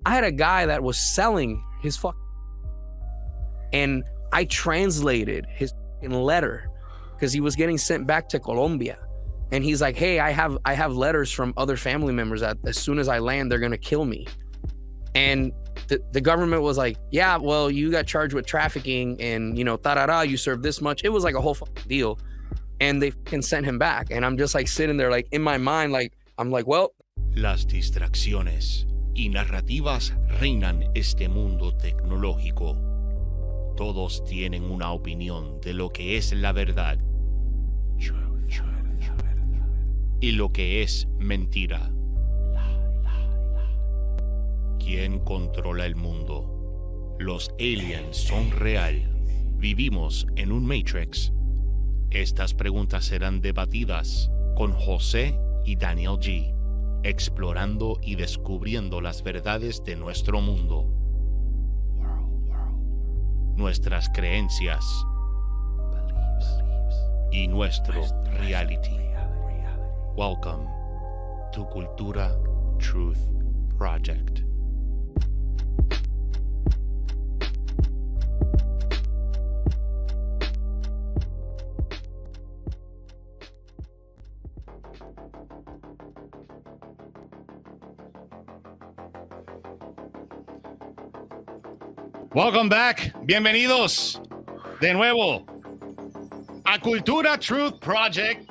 I had a guy that was selling his and I translated his letter because he was getting sent back to Colombia. And he's like, hey, I have letters from other family members that as soon as I land, they're gonna kill me. And the government was like, yeah, well, you got charged with trafficking and, you know, you served this much. It was like a whole deal. And they can send him back. And I'm just like sitting there, like in my mind, like, I'm like, well. Las distracciones y narrativas reinan este mundo tecnológico. Todos tienen una opinión de lo que es la verdad y lo que es mentira. ¿Quién controla el mundo? ¿Los aliens son real? ¿Vivimos en un Matrix? Estas preguntas serán debatidas con José y Daniel G, explorando y descubriendo las verdades de nuestro mundo, nuestras creencias y nuestro reality. Welcome to Cultura Truth Project. Welcome back. Bienvenidos de nuevo a Cultura Truth Project.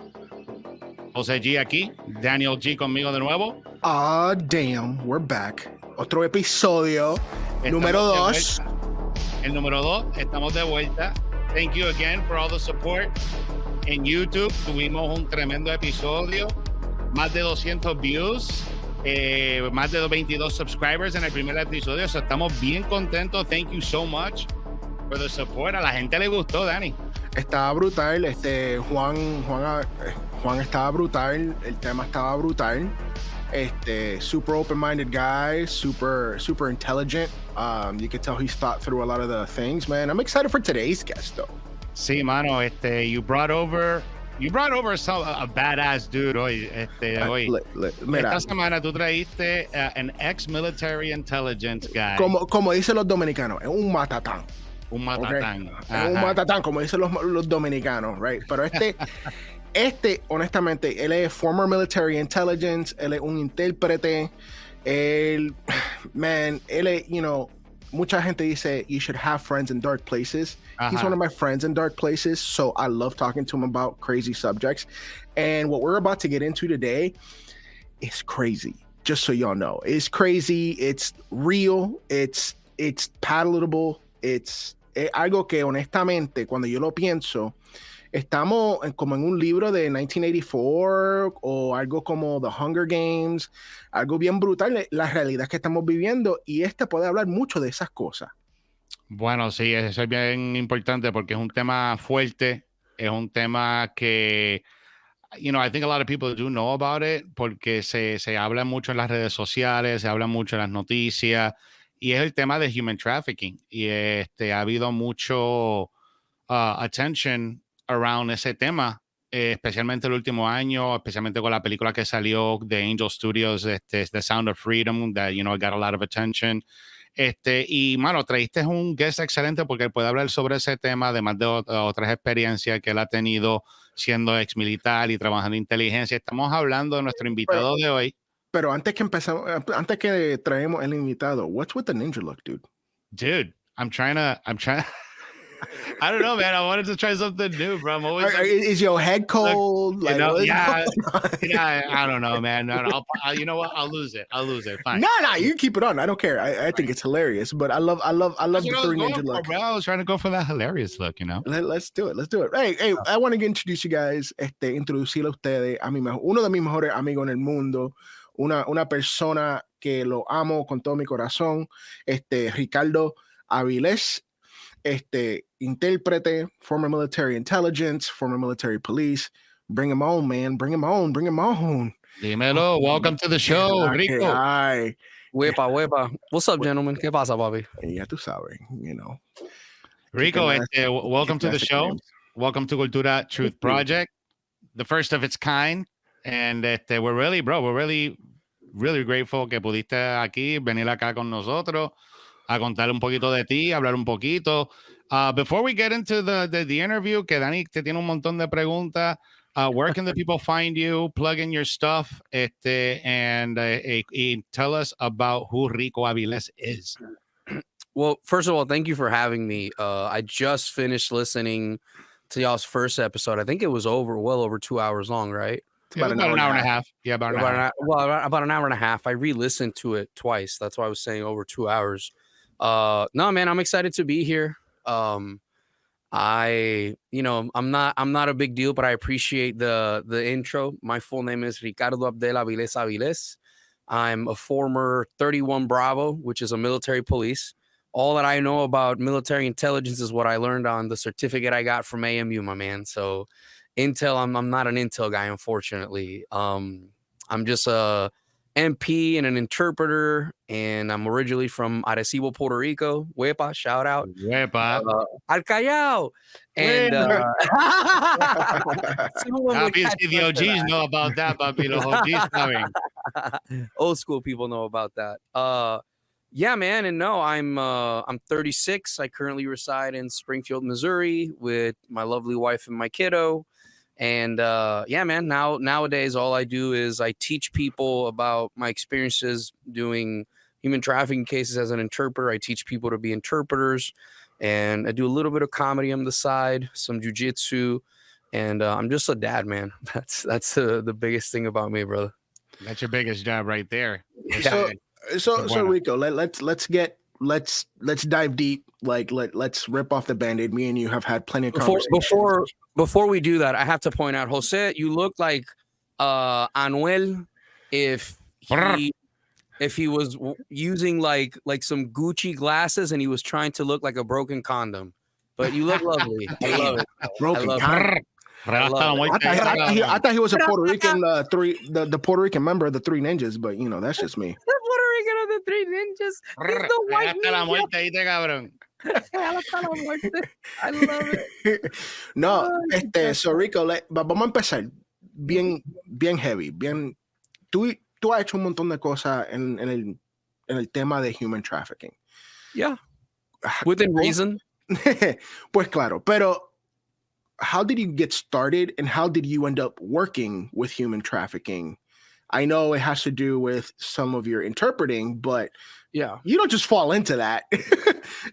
José G aquí, Daniel G conmigo de nuevo. Ah, damn, we're back. Otro episodio, número 2. El número 2, estamos de vuelta. Thank you again for all the support. En YouTube tuvimos un tremendo episodio, más de 200 views. Más de 22 subscribers en el primer episodio, so estamos bien contentos. Thank you so much for the support. A la gente le gustó, Dani. Estaba brutal, Juan estaba brutal, el tema estaba brutal. Super open-minded guy, super intelligent. You could tell he's thought through a lot of the things, man. I'm excited for today's guest, though. Sí, mano, you brought over a badass dude hoy. Hoy. Mira, esta semana tú traíste an ex-military intelligence guy. Como dicen los dominicanos, es un matatán. Un matatán. Okay. Es un matatán, como dicen los dominicanos, right? Pero honestamente, él es former military intelligence, él es un intérprete, él es, mucha gente dice you should have friends in dark places. He's one of my friends in dark places, so I love talking to him about crazy subjects. And what we're about to get into today is crazy. Just so y'all know, it's crazy. It's real. It's palatable. It's algo que honestamente, cuando yo lo pienso, estamos como en un libro de 1984 o algo como The Hunger Games, algo bien brutal, la realidad que estamos viviendo, y puede hablar mucho de esas cosas. Bueno, sí, eso es bien importante porque es un tema fuerte, es un tema que, I think a lot of people do know about it porque se habla mucho en las redes sociales, se habla mucho en las noticias, y es el tema de Human Trafficking, y ha habido mucho attention around ese tema, especialmente el último año, especialmente con la película que salió de Angel Studios, The Sound of Freedom, that, got a lot of attention. Y, mano, traíste un guest excelente porque él puede hablar sobre ese tema, además de otras experiencias que él ha tenido siendo ex militar y trabajando en inteligencia. Estamos hablando de nuestro invitado de hoy. Pero antes que traemos el invitado, what's with the ninja look, dude? Dude, I'm trying I don't know, man. I wanted to try something new, bro. I'm always is your head cold? I don't know, man. You know what? I'll lose it. Fine. No, you keep it on. I don't care. I think it's hilarious, but I love the three ninja look. I was trying to go for that hilarious look, Let's do it. Hey, I want to introduce you guys, introducirle a ustedes a uno de mis mejores amigos en el mundo, una persona que lo amo con todo mi corazón, Rico Aviles. Intérprete, former military intelligence, former military police. Bring him on, man. Bring him on. Dímelo. Welcome to the show, Rico. Hi. Huepa. What's up, gentlemen? ¿Qué pasa, Papi? Ya tú sabes, Rico, welcome to the show. Names. Welcome to Cultura Truth Project, the first of its kind. And we're really really grateful que pudiste aquí, venir acá con nosotros, a contar un poquito de ti, hablar un poquito. Before we get into the interview, que Dani te tiene un montón de preguntas, where can the people find you, plug in your stuff, and tell us about who Rico Aviles is? Well, first of all, thank you for having me. I just finished listening to y'all's first episode. I think it was well over 2 hours long, right? About an hour and a half. Yeah, about an hour. About an hour and a half. I re-listened to it twice. That's why I was saying over 2 hours. No, man, I'm excited to be here. I'm not a big deal, but I appreciate the intro. My full name is Ricardo Abdel Aviles Aviles. I'm a former 31 Bravo, which is a military police. All that I know about military intelligence is what I learned on the certificate I got from AMU, my man. So Intel, I'm not an Intel guy, unfortunately. I'm just a MP and an interpreter, and I'm originally from Arecibo, Puerto Rico. Huepa, shout out. Huepa. Al Callao. And the OGs know about that, Papi. Los OGs saben. Old school people know about that. Yeah, man. And no, I'm 36. I currently reside in Springfield, Missouri with my lovely wife and my kiddo. And yeah, man, nowadays, all I do is I teach people about my experiences doing human trafficking cases as an interpreter. I teach people to be interpreters, and I do a little bit of comedy on the side, some jujitsu, and I'm just a dad, man. That's the biggest thing about me, brother. That's your biggest job right there. So Rico, let's dive deep. Let's rip off the Band-Aid. Me and you have had plenty of conversations. Before we do that, I have to point out, Jose, you look like Anuel if he was using like some Gucci glasses and he was trying to look like a broken condom. But you look lovely. I love it. Broken condom. I thought he was a Puerto Rican, the Puerto Rican member of the Three Ninjas, but that's just me. The Puerto Rican of the Three Ninjas. He's the white ninja. I love it. No, so Rico, vamos a empezar bien heavy, tú has hecho un montón de cosas en el tema de human trafficking. Yeah. Within reason. Pues claro, pero how did you get started and how did you end up working with human trafficking? I know it has to do with some of your interpreting, but yeah, you don't just fall into that.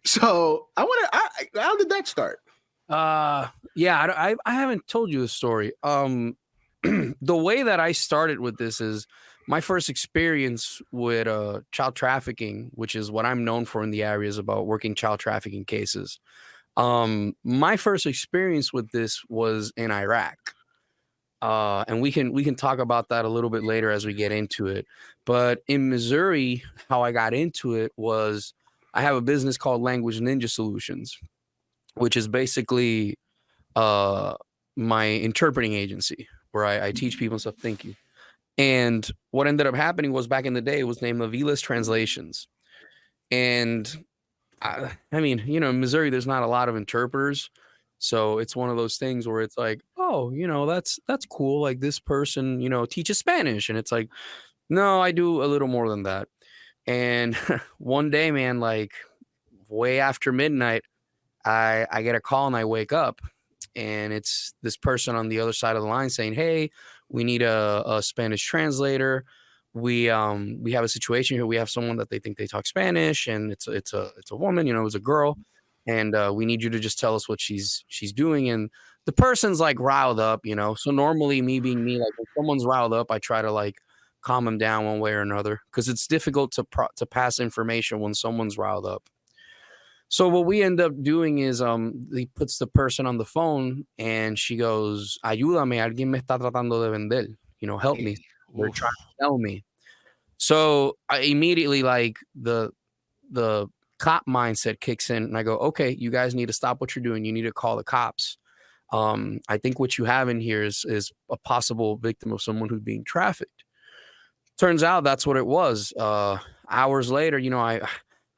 So how did that start? Yeah, I haven't told you the story. The way that I started with this is my first experience with child trafficking, which is what I'm known for in the areas about working child trafficking cases. My first experience with this was in Iraq. And we can talk about that a little bit later as we get into it. But in Missouri, how I got into it was I have a business called Language Ninja Solutions, which is basically my interpreting agency where I teach people and stuff. Thank you. And what ended up happening was back in the day, it was named Aviles Translations. And I mean, in Missouri, there's not a lot of interpreters. So it's one of those things where it's like, oh, that's cool. Like this person, teaches Spanish. And it's like, no, I do a little more than that. And one day, man, like way after midnight, I get a call and I wake up and it's this person on the other side of the line saying, hey, we need a Spanish translator. We have a situation here. We have someone that they think they talk Spanish and it's a woman, it was a girl. And we need you to just tell us what she's doing. And the person's like riled up, So normally me being me, like when someone's riled up, I try to like calm them down one way or another because it's difficult to pass information when someone's riled up. So what we end up doing is he puts the person on the phone and she goes, ayúdame, alguien me está tratando de vender, help me. They're trying to sell me. So I immediately like the cop mindset kicks in and I go, okay, you guys need to stop what you're doing. You need to call the cops. I think what you have in here is a possible victim of someone who's being trafficked. Turns out that's what it was. Hours later, I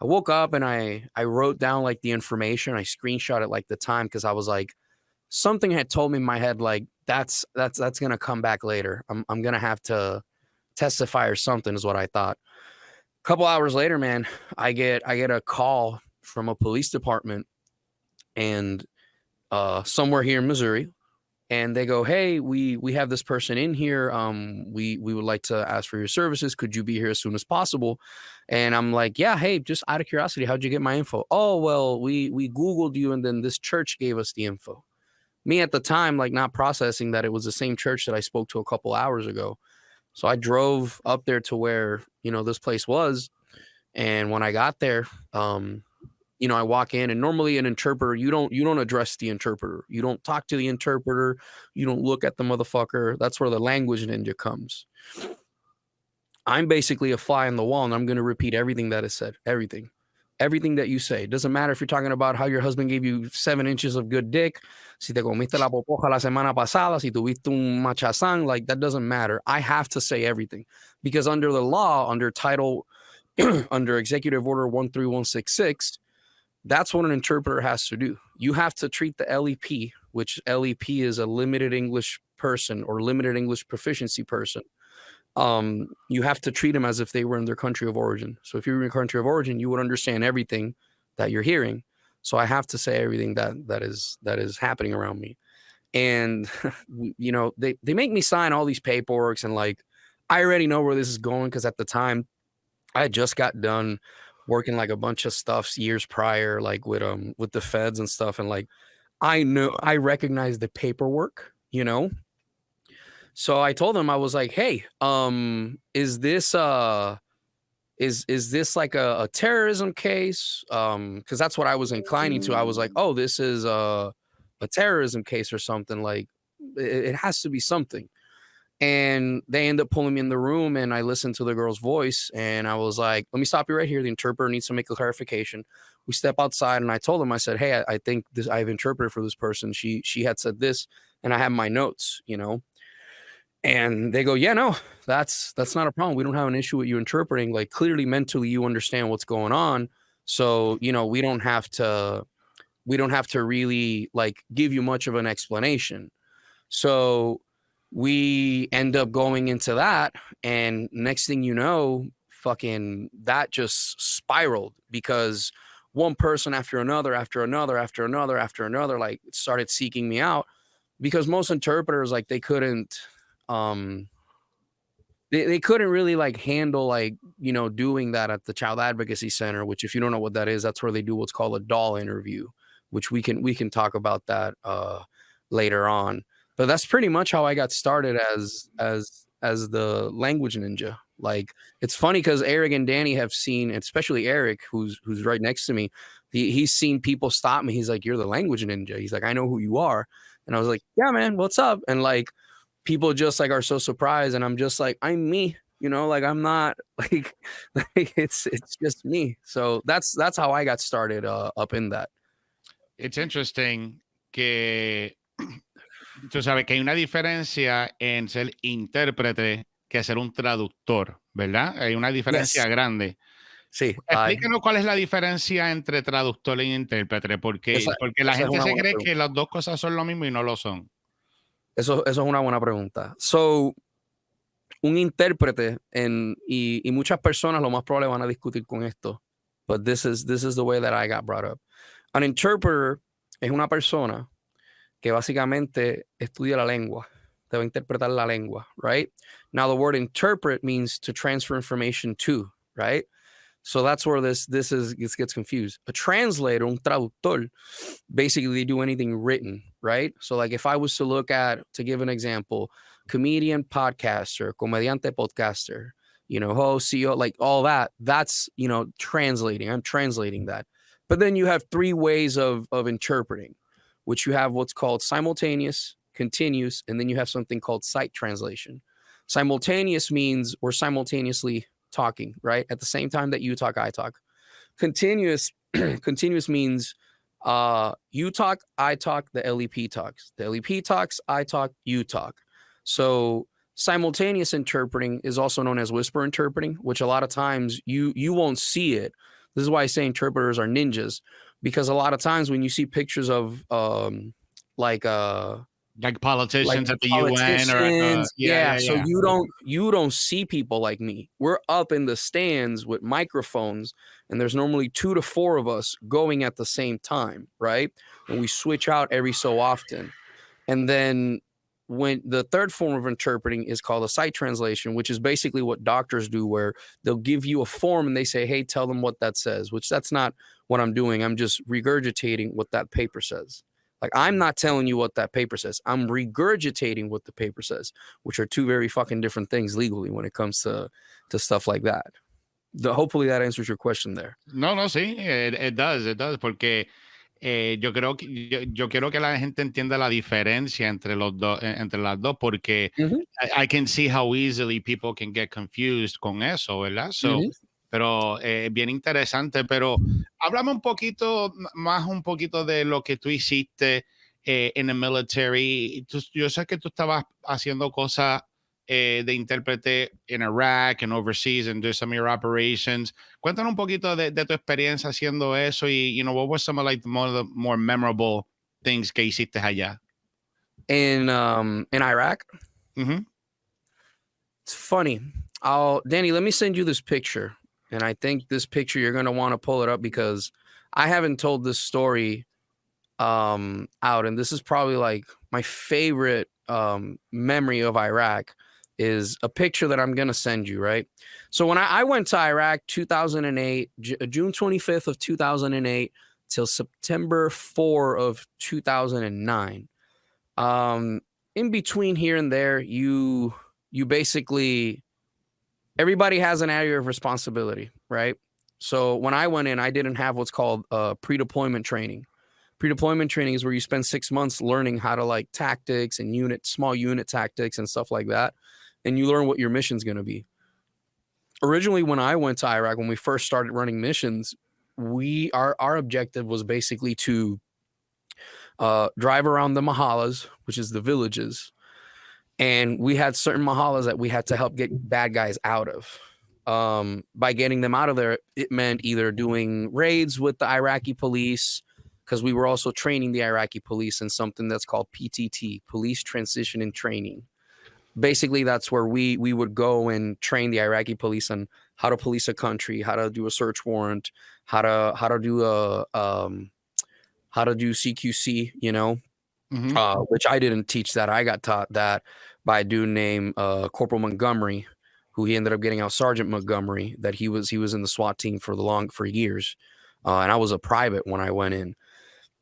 woke up and I wrote down like the information. I screenshot it like the time because I was like, something had told me in my head like that's gonna come back later. I'm gonna have to testify or something is what I thought. A couple hours later, man, I get a call from a police department and somewhere here in Missouri, and they go, hey, we have this person in here. We would like to ask for your services. Could you be here as soon as possible? And I'm like, yeah, hey, just out of curiosity, how'd you get my info? Oh, well, we Googled you, and then this church gave us the info. Me at the time, like, not processing that it was the same church that I spoke to a couple hours ago. So I drove up there to where, you know, this place was. And when I got there, you know, I walk in, and normally an interpreter, you don't address the interpreter. You don't talk to the interpreter. You don't look at the motherfucker. That's where the language ninja comes. I'm basically a fly on the wall, and I'm going to repeat everything that is said. Everything that you say. It doesn't matter if you're talking about how your husband gave you 7 inches of good dick, si te comiste la popoja la semana pasada, si tuviste un machazán, like, that doesn't matter. I have to say everything, because under the law, under title, under Executive Order 13166, that's what an interpreter has to do. You have to treat the LEP, which LEP is a limited English person or limited English proficiency person. You have to treat them as if they were in their country of origin. So if you're in your country of origin, you would understand everything that you're hearing. So I have to say everything that is happening around me. And, you know, they make me sign all these paperworks, and, like, I already know where this is going, because at the time I had just got done working like a bunch of stuff years prior, like with the feds and stuff. And, like, I recognized the paperwork, you know? So I told them, I was like, hey, is this like a terrorism case? Because that's what I was inclining to. I was like, oh, this is a terrorism case or something. Like, it has to be something. And they end up pulling me in the room, and I listened to the girl's voice, and I was like, let me stop you right here. The interpreter needs to make a clarification. We step outside, and I told them, I said, hey, I think this, I've interpreted for this person. She had said this, and I have my notes, you know? And they go, yeah, no, that's not a problem. We don't have an issue with you interpreting. Like, clearly mentally you understand what's going on. So, you know, we don't have to really, like, give you much of an explanation. So we end up going into that, and next thing you know, fucking that just spiraled, because one person after another, like, started seeking me out, because most interpreters, like, they couldn't really, like, handle, like, you know, doing that at the Child Advocacy Center, which, if you don't know what that is, that's where they do what's called a doll interview, which we can talk about that later on. But that's pretty much how I got started as the language ninja. Like, it's funny because Eric and Danny have seen, especially Eric, who's right next to me, he's seen people stop me. He's like, you're the language ninja. He's like, I know who you are. And I was like, yeah, man, what's up? And, like, people just, like, are so surprised, and I'm just like, I'm me, you know, like, I'm not like it's just me. So that's how I got started up in that. It's interesting que tú sabes que hay una diferencia en ser intérprete que ser un traductor, ¿verdad? Hay una diferencia grande. Sí. Explícanos cuál es la diferencia entre traductor e intérprete, porque la gente se cree que las dos cosas son lo mismo y no lo son. Eso es una buena pregunta. So, un intérprete, y muchas personas lo más probable van a discutir con esto, but this is the way that I got brought up. An interpreter es una persona que básicamente estudia la lengua, te va a interpretar la lengua, right? Now, the word interpret means to transfer information to, right? So that's where this gets confused. A translator, un traductor, basically they do anything written, right? So, like, if I was to look at, to give an example, comedian, podcaster, comediante, podcaster, you know, host, CEO, like, all that, that's, you know, translating. I'm translating that. But then you have 3 ways of interpreting, which you have what's called simultaneous, continuous, and then you have something called sight translation. Simultaneous means we're simultaneously talking, right? At the same time that you talk, I talk. Continuous means you talk, I talk, the LEP talks. The LEP talks, I talk, you talk. So simultaneous interpreting is also known as whisper interpreting, which a lot of times you won't see it. This is why I say interpreters are ninjas, because a lot of times when you see pictures of like Like politicians like at the UN or yeah. So you don't see people like me. We're up in the stands with microphones, and there's normally 2 to 4 of us going at the same time, right? And we switch out every so often. And then when the third form of interpreting is called a sight translation, which is basically what doctors do, where they'll give you a form and they say, hey, tell them what that says, which that's not what I'm doing. I'm just regurgitating what that paper says. Like, I'm not telling you what that paper says. I'm regurgitating what the paper says, which are 2 very fucking different things legally when it comes to stuff like that. Hopefully that answers your question there. No, sí, it does, porque yo creo que yo quiero que la gente entienda la diferencia entre entre las dos, porque I can see how easily people can get confused con eso, ¿verdad? So, pero bien interesante, pero háblame un poquito de lo que tú hiciste en el military. Yo sé que tú estabas haciendo cosas de intérprete en Iraq and overseas and do some of your operations. Cuéntanos un poquito de tu experiencia haciendo eso y, what were some of like the more memorable things que hiciste allá? In Iraq? It's funny. Danny, let me send you this picture. And I think this picture, you're going to want to pull it up because I haven't told this story out. And this is probably like my favorite memory of Iraq is a picture that I'm going to send you, right? So when I went to Iraq 2008, June 25th of 2008 till September 4 of 2009. In between here and there, you basically, everybody has an area of responsibility, right? So when I went in, I didn't have what's called pre-deployment training. Pre-deployment training is where you spend 6 months learning how to like tactics and small unit tactics and stuff like that. And you learn what your mission's going to be. Originally, when I went to Iraq, when we first started running missions, our objective was basically to drive around the mahallas, which is the villages. And we had certain mahallas that we had to help get bad guys out of. By getting them out of there, it meant either doing raids with the Iraqi police, because we were also training the Iraqi police in something that's called PTT, Police Transition and Training. Basically, that's where we would go and train the Iraqi police on how to police a country, how to do a search warrant, how to do CQC, which I didn't teach that. I got taught that by a dude named Corporal Montgomery, who he ended up getting out Sergeant Montgomery. That he was in the SWAT team for years, and I was a private when I went in.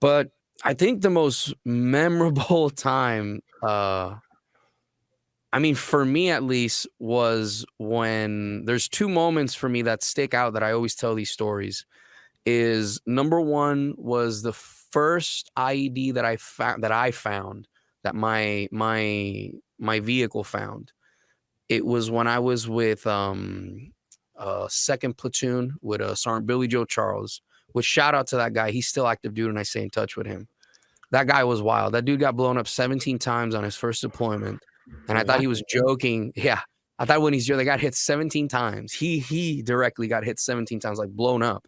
But I think the most memorable time, for me at least, was when there's 2 moments for me that stick out that I always tell these stories. Is number one was the first IED that I found that my vehicle found. It was when I was with 2nd platoon with Sergeant Billy Joe Charles. Which, shout out to that guy. He's still active dude, and I stay in touch with him. That guy was wild. That dude got blown up 17 times on his first deployment. And I thought he was joking. Yeah. I thought when they got hit 17 times. He directly got hit 17 times, like blown up.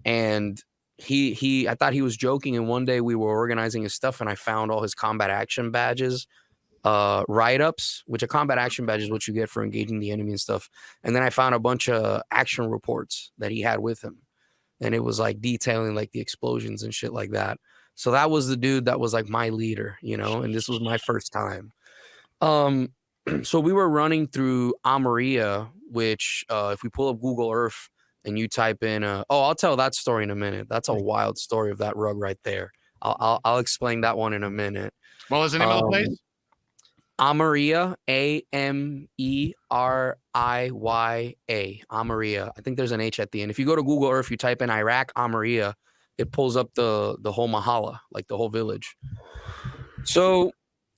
And I thought he was joking. And one day we were organizing his stuff and I found all his combat action badges, write-ups, which a combat action badge is what you get for engaging the enemy and stuff. And then I found a bunch of action reports that he had with him. And it was like detailing like the explosions and shit like that. So that was the dude that was like my leader, and this was my first time. So we were running through Almeria, which if we pull up Google Earth and you type in, I'll tell that story in a minute. That's a wild story of that rug right there. I'll explain that one in a minute. What was the name of the place? Almeria, Ameriya, Almeria. I think there's an H at the end. If you go to Google Earth, you type in Iraq, Almeria, it pulls up the whole mahalla, like the whole village. So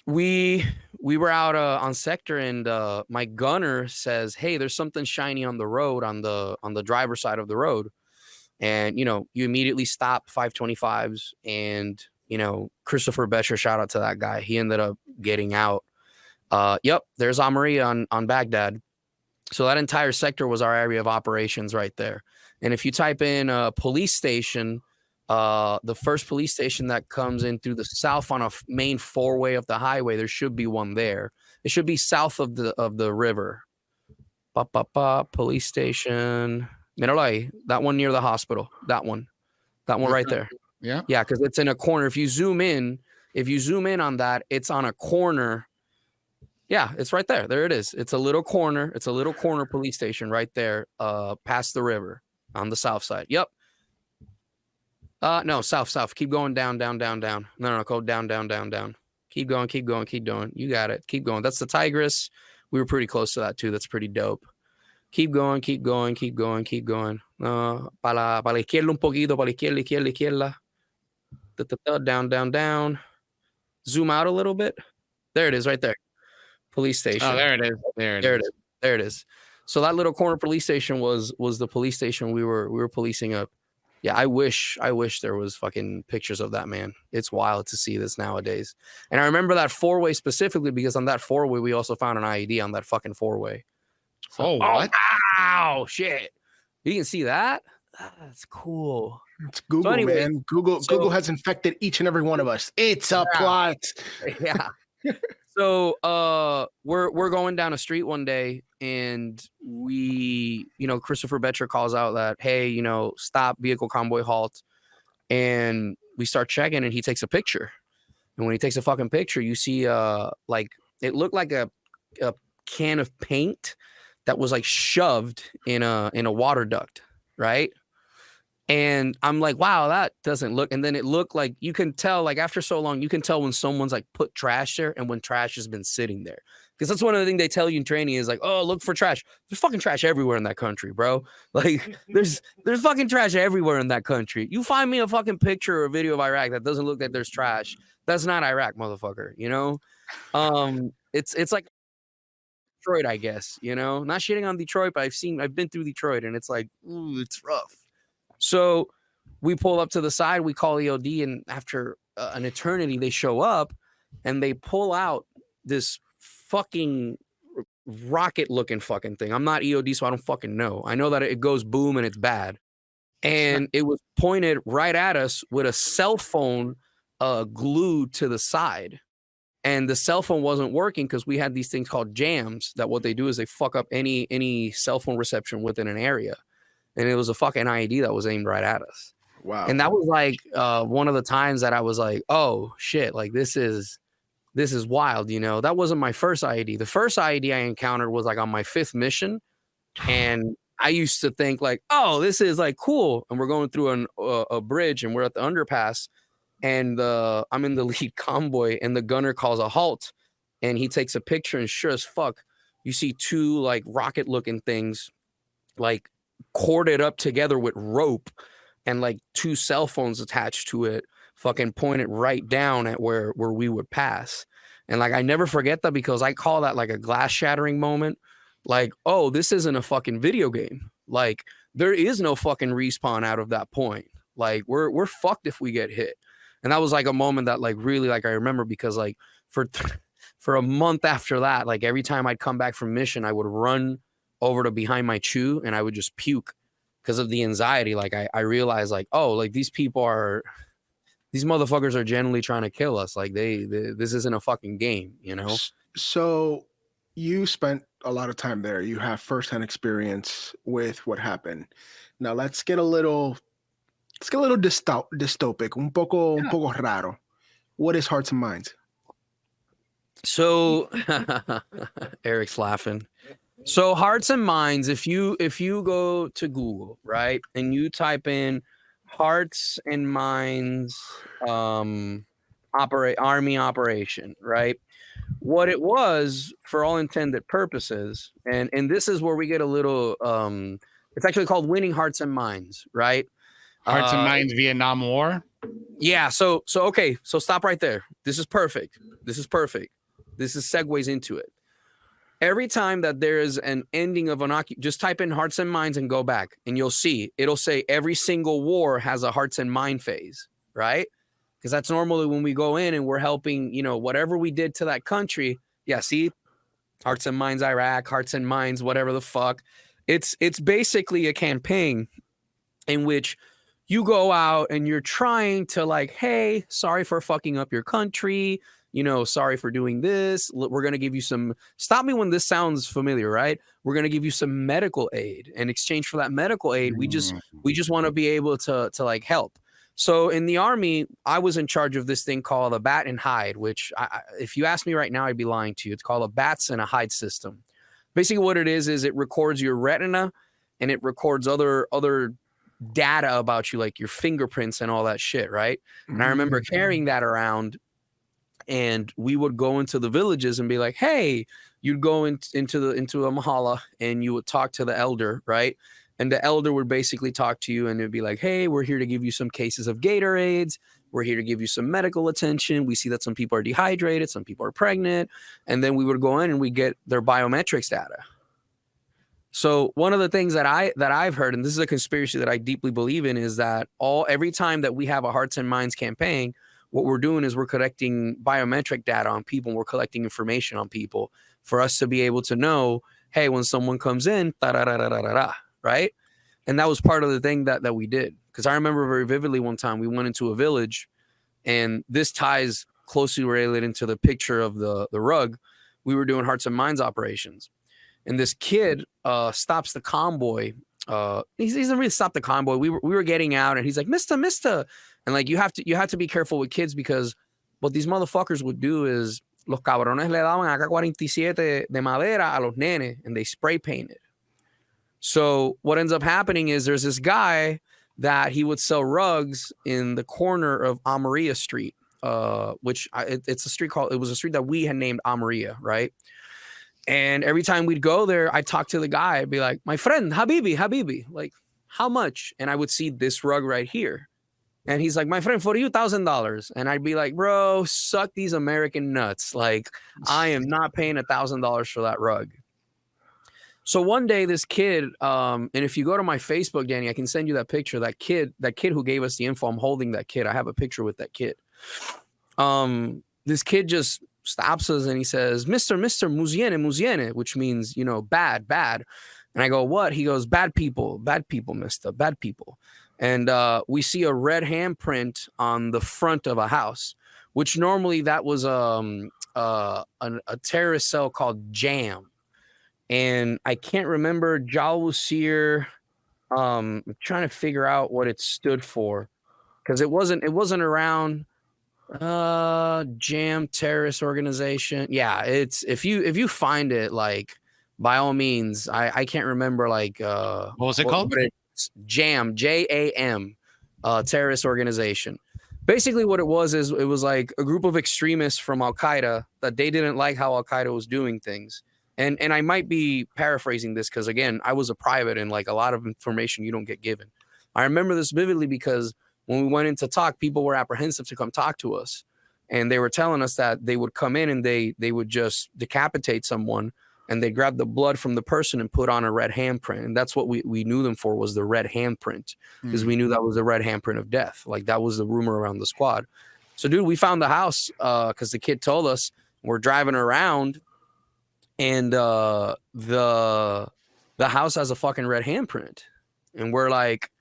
we were out on sector, and my gunner says, "Hey, there's something shiny on the road, on the driver's side of the road." And you immediately stop 525s, and Christopher Bescher, shout out to that guy. He ended up getting out. Yep, there's Almeria on Baghdad. So that entire sector was our area of operations right there. And if you type in police station, The first police station that comes in through the south on a main four-way of the highway, there should be one there. It should be south of the river. Police station. Míralo ahí. That one near the hospital. That one right there. Yeah. Yeah, because it's in a corner. If you zoom in on that, it's on a corner. Yeah, it's right there. There it is. It's a little corner. It's a little corner police station right there, past the river on the south side. Yep. No, south. Keep going down. No, go down. Keep going. You got it. Keep going. That's the Tigris. We were pretty close to that too. That's pretty dope. Keep going. Para la izquierda un poquito, para la izquierda. Down. Zoom out a little bit. There it is, right there. Police station. Oh, there it is. So that little corner police station was the police station we were policing up. Yeah, I wish there was fucking pictures of that, man. It's wild to see this nowadays. And I remember that four-way specifically because on that four-way we also found an IED on that fucking four-way. So, what? Wow, shit. You can see that? That's cool. It's Google, man. Google has infected each and every one of us. It's a plot. Yeah. So we're going down a street one day and we, Christopher Betcher calls out that, hey, stop, vehicle convoy halt. And we start checking and he takes a picture. And when he takes a fucking picture, you see it looked like a can of paint that was like shoved in a water duct, right? And I'm like, wow, that doesn't look. And then it looked like, you can tell, like after so long, you can tell when someone's like put trash there and when trash has been sitting there. Because that's one of the things they tell you in training is like, oh, look for trash. There's fucking trash everywhere in that country, bro. Like there's fucking trash everywhere in that country. You find me a fucking picture or a video of Iraq that doesn't look like there's trash. That's not Iraq, motherfucker. It's like Detroit, I guess, not shitting on Detroit, but I've been through Detroit and it's like, ooh, it's rough. So we pull up to the side, we call EOD, and after an eternity, they show up and they pull out this fucking rocket-looking fucking thing. I'm not EOD, so I don't fucking know. I know that it goes boom and it's bad. And it was pointed right at us with a cell phone glued to the side. And the cell phone wasn't working because we had these things called jams that what they do is they fuck up any cell phone reception within an area. And it was a fucking IED that was aimed right at us. Wow. And that was like one of the times that I was like, oh shit, like this is wild, That wasn't my first IED. The first IED I encountered was like on my 5th mission. And I used to think like, oh, this is like cool. And we're going through a bridge and we're at the underpass. And I'm in the lead convoy and the gunner calls a halt. And he takes a picture and sure as fuck, you see 2 like rocket looking things like corded up together with rope and like 2 cell phones attached to it, fucking pointed right down at where we would pass. And like, I never forget that because I call that like a glass shattering moment. Like, oh, this isn't a fucking video game. Like there is no fucking respawn out of that point. Like we're fucked if we get hit. And that was like a moment that like really like I remember because like for a month after that, like every time I'd come back from mission, I would run over to behind my chew and I would just puke because of the anxiety. Like I realized like, oh, like these motherfuckers are genuinely trying to kill us. Like this isn't a fucking game, So you spent a lot of time there. You have firsthand experience with what happened. Now let's get a little dystopic, un poco raro. What is Hearts and Minds? So Eric's laughing. So Hearts and Minds, if you go to Google, right, and you type in Hearts and Minds army operation, right? What it was, for all intended purposes, and this is where we get a little it's actually called Winning Hearts and Minds, right? Hearts and Minds Vietnam War. Yeah, so okay, so stop right there. This is perfect. This is segues into it. Every time that there is an ending of an just type in Hearts and Minds and go back and you'll see it'll say every single war has a Hearts and Mind phase, right? Because that's normally when we go in and we're helping, whatever we did to that country. Yeah, see, Hearts and Minds Iraq, Hearts and Minds, whatever the fuck. It's basically a campaign in which you go out and you're trying to like, hey, sorry for fucking up your country. You know, sorry for doing this. We're going to give you some, stop me when this sounds familiar, right? We're going to give you some medical aid. In exchange for that medical aid, we just want to be able to like help. So in the Army, I was in charge of this thing called a bat and hide, which if you ask me right now, I'd be lying to you. It's called a bats and a hide system. Basically what it is it records your retina and it records other data about you, like your fingerprints and all that shit, right? And I remember carrying that around, and we would go into the villages and be like, hey, you'd go into a mahala and you would talk to the elder, right? And the elder would basically talk to you and it'd be like, hey, we're here to give you some cases of Gatorades. We're here to give you some medical attention. We see that some people are dehydrated, some people are pregnant. And then we would go in and we get their biometrics data. So one of the things that I've heard, and this is a conspiracy that I deeply believe in, is that every time that we have a Hearts and Minds campaign, what we're doing is we're collecting biometric data on people. And we're collecting information on people for us to be able to know, hey, when someone comes in, right? And that was part of the thing that we did. Because I remember very vividly one time we went into a village, and this ties closely related to the picture of the rug. We were doing Hearts and Minds operations. And this kid stops the convoy. He doesn't really stop the convoy. We were getting out, and he's like, Mister. And like you have to be careful with kids, because what these motherfuckers would do is los cabrones le daban AK-47 de madera a los nenes, and they spray painted. So what ends up happening is there's this guy that he would sell rugs in the corner of Amaria Street, which it's a street it was a street that we had named Amaria, right? And every time we'd go there, I'd talk to the guy. I'd be like, my friend, Habibi, like, how much? And I would see this rug right here. And he's like, my friend, for you, $1,000. And I'd be like, bro, suck these American nuts. Like, I am not paying $1,000 for that rug. So one day this kid, and if you go to my Facebook, Danny, I can send you that picture. That kid who gave us the info, I'm holding that kid. I have a picture with that kid. This kid just stops us and he says, Mr. Muziene, which means, you know, bad. And I go, what? He goes, bad people, mister, bad people. And we see a red handprint on the front of a house, which normally that was a terrorist cell called JAM. And I can't remember, Jalwusir. I'm trying to figure out what it stood for, because it wasn't around JAM terrorist organization. Yeah, it's if you find it, like, by all means. I can't remember, like, what was it called? It's JAM, JAM, terrorist organization. Basically what it was is it was like a group of extremists from Al Qaeda that they didn't like how Al Qaeda was doing things. And I might be paraphrasing this because, again, I was a private, and like a lot of information you don't get given. I remember this vividly because when we went in to talk, people were apprehensive to come talk to us. And they were telling us that they would come in and they would just decapitate someone, and they grab the blood from the person and put on a red handprint. And that's what we knew them for, was the red handprint, because we knew that was the red handprint of death. Like, that was the rumor around the squad. So, dude, we found the house because the kid told us. We're driving around, and the house has a fucking red handprint. And we're like,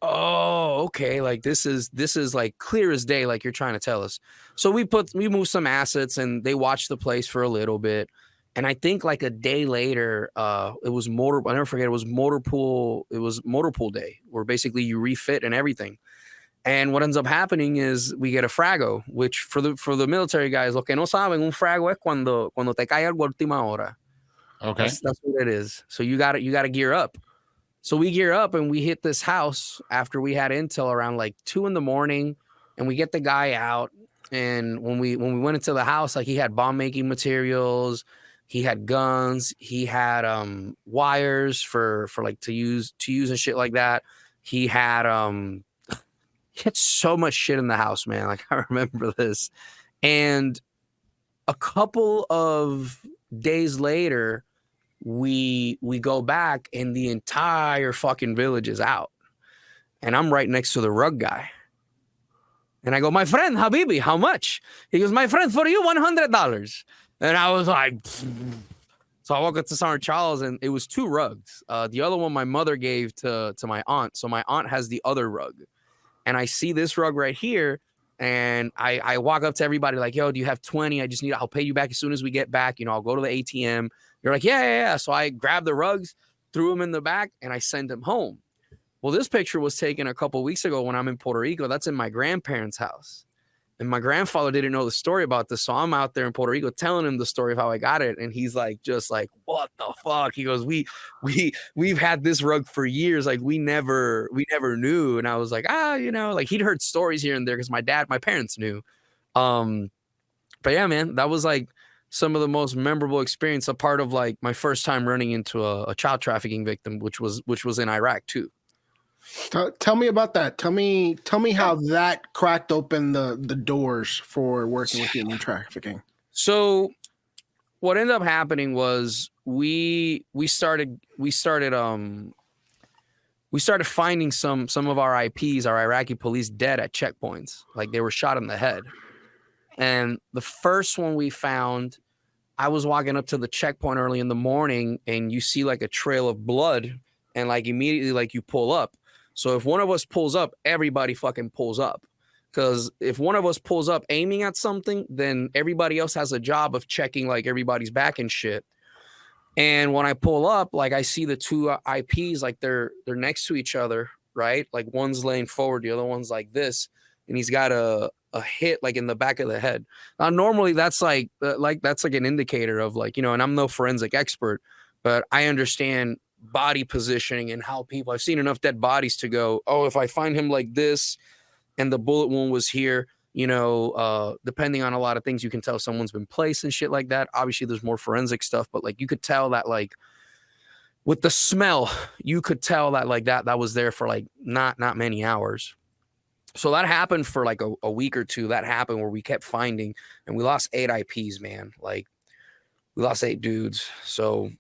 oh, okay, like this is like clear as day, like you're trying to tell us. So we moved some assets, and they watched the place for a little bit. And I think like a day later, it was I'll never forget, it was motor pool day, where basically you refit and everything. And what ends up happening is we get a frago, which for the military guys, lo que no saben, un frago es cuando te cae algo a última hora. Okay. That's what it is. So you got to gear up. So we gear up and we hit this house after we had intel around like 2 a.m, and we get the guy out. And when we went into the house, like, he had bomb making materials, he had guns, he had wires for like to use and shit like that. He had so much shit in the house, man. Like, I remember this. And a couple of days later, we go back, and the entire fucking village is out. And I'm right next to the rug guy. And I go, my friend, Habibi, how much? He goes, my friend, for you, $100. And I was like, so I walk up to San Charles, and it was 2 rugs. The other one my mother gave to my aunt. So my aunt has the other rug. and I see this rug right here. And I walk up to everybody like, yo, do you have 20? I'll pay you back as soon as we get back. I'll go to the ATM. You're like, yeah. So I grabbed the rugs, threw them in the back, and I sent them home. Well, this picture was taken a couple weeks ago when I'm in Puerto Rico. That's in my grandparents' house. And my grandfather didn't know the story about this. So I'm out there in Puerto Rico telling him the story of how I got it. And he's like, just like, what the fuck? He goes, we've had this rug for years. Like we never knew. And I was like, like he'd heard stories here and there because my parents knew. But yeah, man, that was like some of the most memorable experience, a part of like my first time running into a child trafficking victim, which was in Iraq too. Tell me about that. Tell me how that cracked open the doors for working with human trafficking. So what ended up happening was we started finding some of our IPs, our Iraqi police, dead at checkpoints, like they were shot in the head. And the first one we found, I was walking up to the checkpoint early in the morning, and you see like a trail of blood, and like immediately like you pull up. So if one of us pulls up, everybody fucking pulls up. Because if one of us pulls up aiming at something, then everybody else has a job of checking like everybody's back and shit. And when I pull up, like I see the two IPs, like they're next to each other, right? Like one's laying forward, the other one's like this, and he's got a hit like in the back of the head. Now normally that's like an indicator of like, and I'm no forensic expert, but I understand body positioning and how I've seen enough dead bodies to go, oh, if I find him like this and the bullet wound was here, depending on a lot of things, you can tell someone's been placed and shit like that. Obviously there's more forensic stuff, but like you could tell that like with the smell, you could tell that like that was there for like not many hours. So that happened for like a week or two. That happened where we kept finding, and we lost 8 IPs, man. Like we lost 8 dudes. So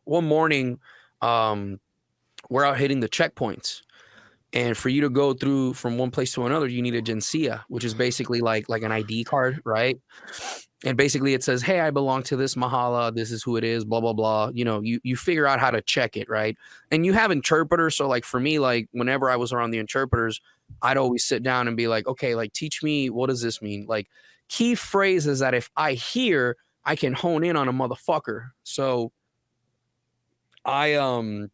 one morning, we're out hitting the checkpoints, and for you to go through from one place to another, you need a Gencia, which is basically like an ID card, right? And basically it says, hey, I belong to this mahala. This is who it is, blah, blah, blah. You figure out how to check it, right? And you have interpreters. So like for me, like whenever I was around the interpreters, I'd always sit down and be like, okay, like teach me, what does this mean? Like key phrases that if I hear, I can hone in on a motherfucker. So I'm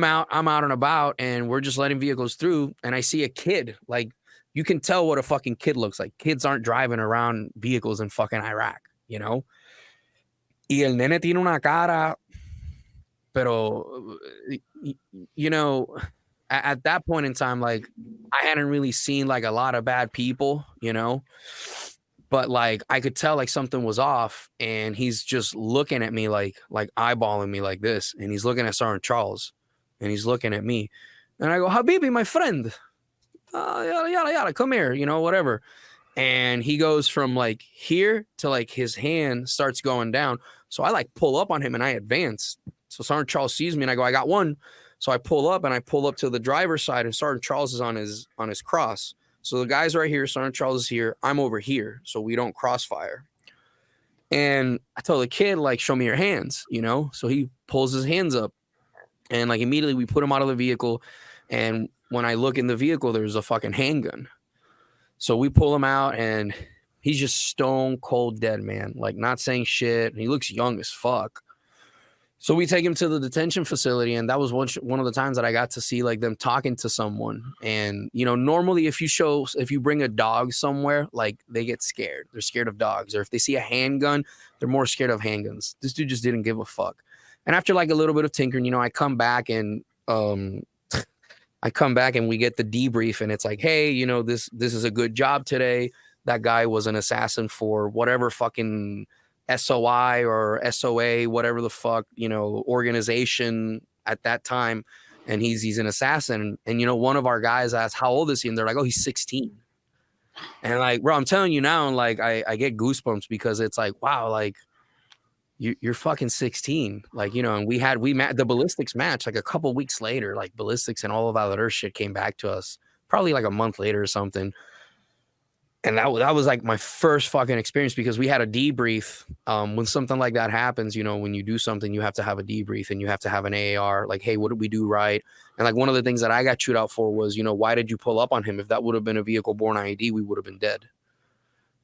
out and about, and we're just letting vehicles through, and I see a kid. Like you can tell what a fucking kid looks like. Kids aren't driving around vehicles in fucking Iraq, Y el nene tiene una cara, pero at that point in time, like I hadn't really seen like a lot of bad people, but like I could tell like something was off, and he's just looking at me like eyeballing me like this, and he's looking at Sergeant Charles, and he's looking at me, and I go, Habibi, my friend, yada yada yada, come here, whatever. And he goes from like here to like his hand starts going down. So I like pull up on him and I advance. So Sergeant Charles sees me and I go, I got one. So I pull up to the driver's side, and Sergeant Charles is on his cross. So the guy's right here, Sergeant Charles is here, I'm over here, so we don't crossfire. And I told the kid, like, show me your hands, So he pulls his hands up, and like immediately we put him out of the vehicle. And when I look in the vehicle, there's a fucking handgun. So we pull him out, and he's just stone cold dead, man. Like not saying shit. He looks young as fuck. So we take him to the detention facility, and that was one of the times that I got to see like them talking to someone. And normally if you bring a dog somewhere, like they get scared. They're scared of dogs. Or if they see a handgun, they're more scared of handguns. This dude just didn't give a fuck. And after like a little bit of tinkering, I come back and we get the debrief, and it's like, hey, this is a good job today. That guy was an assassin for whatever fucking SOI or SOA, whatever the fuck, organization at that time. And he's an assassin. And, one of our guys asked, how old is he? And they're like, oh, he's 16. And like, bro, I'm telling you now, and like, I get goosebumps because it's like, wow, like you're fucking 16. Like, and we met the ballistics match like a couple weeks later, like ballistics and all of that other shit came back to us probably like a month later or something. And that was like my first fucking experience, because we had a debrief. When something like that happens, you know, when you do something, you have to have a debrief and you have to have an AAR. Like, hey, what did we do right? And like one of the things that I got chewed out for was, you know, why did you pull up on him? If that would have been a vehicle-borne IED, we would have been dead.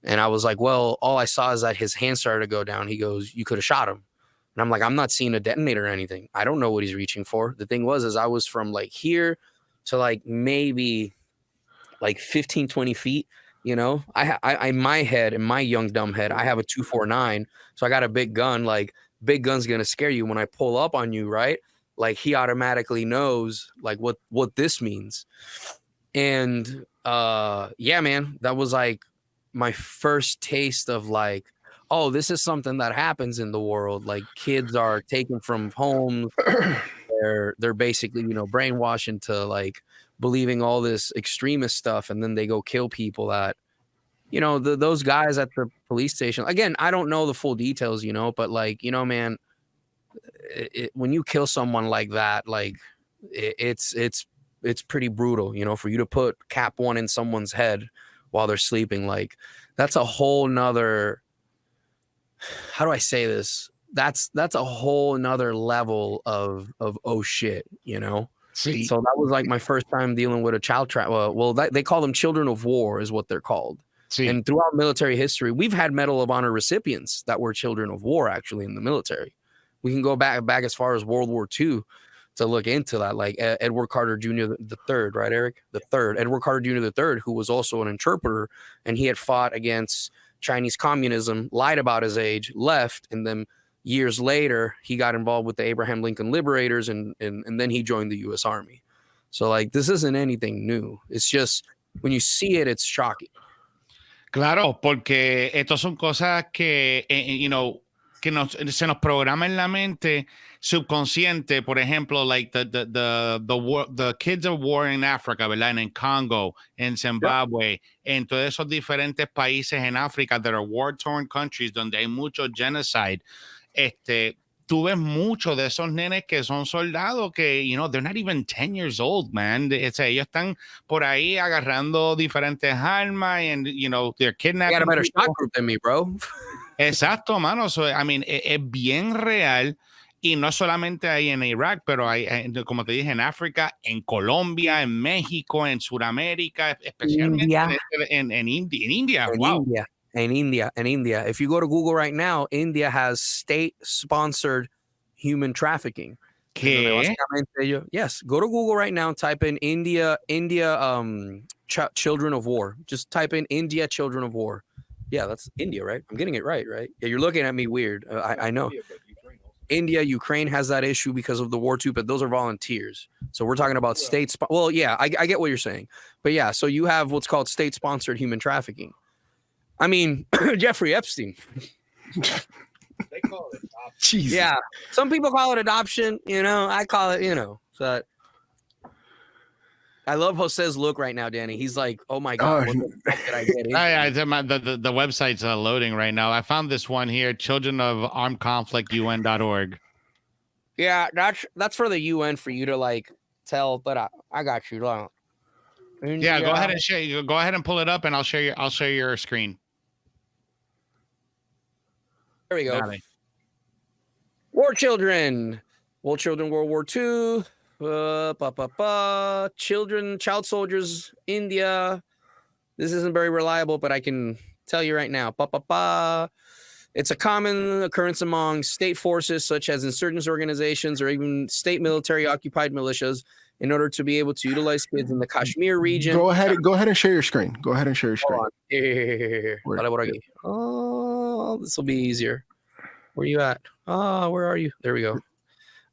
And I was like, well, all I saw is that his hand started to go down. He goes, you could have shot him. And I'm like, I'm not seeing a detonator or anything. I don't know what he's reaching for. The thing was, I was from like here to like maybe like 15, 20 feet. You know, I in my head, in my young dumb head, I have a 249, so I got a big gun. Like, big gun's gonna scare you when I pull up on you, right? Like, he automatically knows like what this means. And yeah, man, that was like my first taste of like, oh, this is something that happens in the world. Like, kids are taken from homes. They're basically, you know, brainwashed into like believing all this extremist stuff, and then they go kill people that, you know, those guys at the police station. Again, I don't know the full details, you know, but like, you know, man, when you kill someone like that, like it's pretty brutal, you know, for you to put cap one in someone's head while they're sleeping. Like, that's a whole nother, how do I say this? That's a whole nother level of oh shit, you know? Sí. So that was like my first time dealing with a child trap. Well, they call them children of war is what they're called. Sí. And throughout military history, we've had Medal of Honor recipients that were children of war actually in the military. We can go back as far as World War II to look into that, like Edward Carter Jr. the third, right, Eric? The third, Edward Carter Jr. the third, who was also an interpreter, and he had fought against Chinese communism, lied about his age, left, and then years later, he got involved with the Abraham Lincoln Liberators, and then he joined the U.S. Army. So, like, this isn't anything new. It's just, when you see it, it's shocking. Claro, porque estas son cosas que, you know, que se nos programa en la mente subconsciente. Por ejemplo, like the kids of war in Africa, ¿verdad? En Congo, en Zimbabwe, en todos esos diferentes países en África that are war-torn countries donde hay mucho genocide. Tú ves muchos de esos nenes que son soldados que, you know, they're not even 10 years old, man. Ellos están por ahí agarrando diferentes armas and, you know, they're kidnapping. You got a better shot group than me, bro. Exacto, mano. So, I mean, es bien real. Y no solamente ahí en Irak, pero hay, como te dije, en África, en Colombia, en México, en Sudamérica, especialmente en India. Wow. In India. If you go to Google right now, India has state-sponsored human trafficking. Yes, go to Google right now, type in India children of war. Just type in India children of war. Yeah, that's India, right? I'm getting it right? Yeah, you're looking at me weird. I know. India, Ukraine has that issue because of the war too, but those are volunteers. So we're talking about well, yeah, I get what you're saying. But yeah, so you have what's called state-sponsored human trafficking. I mean, Jeffrey Epstein. They call it adoption. Jesus. Yeah, some people call it adoption. You know, I call it, you know. So I love Jose's look right now, Danny. He's like, "Oh my god, what the fuck did I get into?" The website's loading right now. I found this one here: Children of Armed Conflict UN.org. Yeah, that's for the UN for you to like tell. But I got you. Yeah, go ahead and share. Go ahead and pull it up, and I'll share your screen. There we go. War children, World War II. Child soldiers, India. This isn't very reliable, but I can tell you right now. It's a common occurrence among state forces, such as insurgents organizations or even state military occupied militias, in order to be able to utilize kids in the Kashmir region. Go ahead and share your screen. Go ahead and share your screen. Hold on. Here. Oh, this will be easier. Where you at? Oh, where are you? There we go.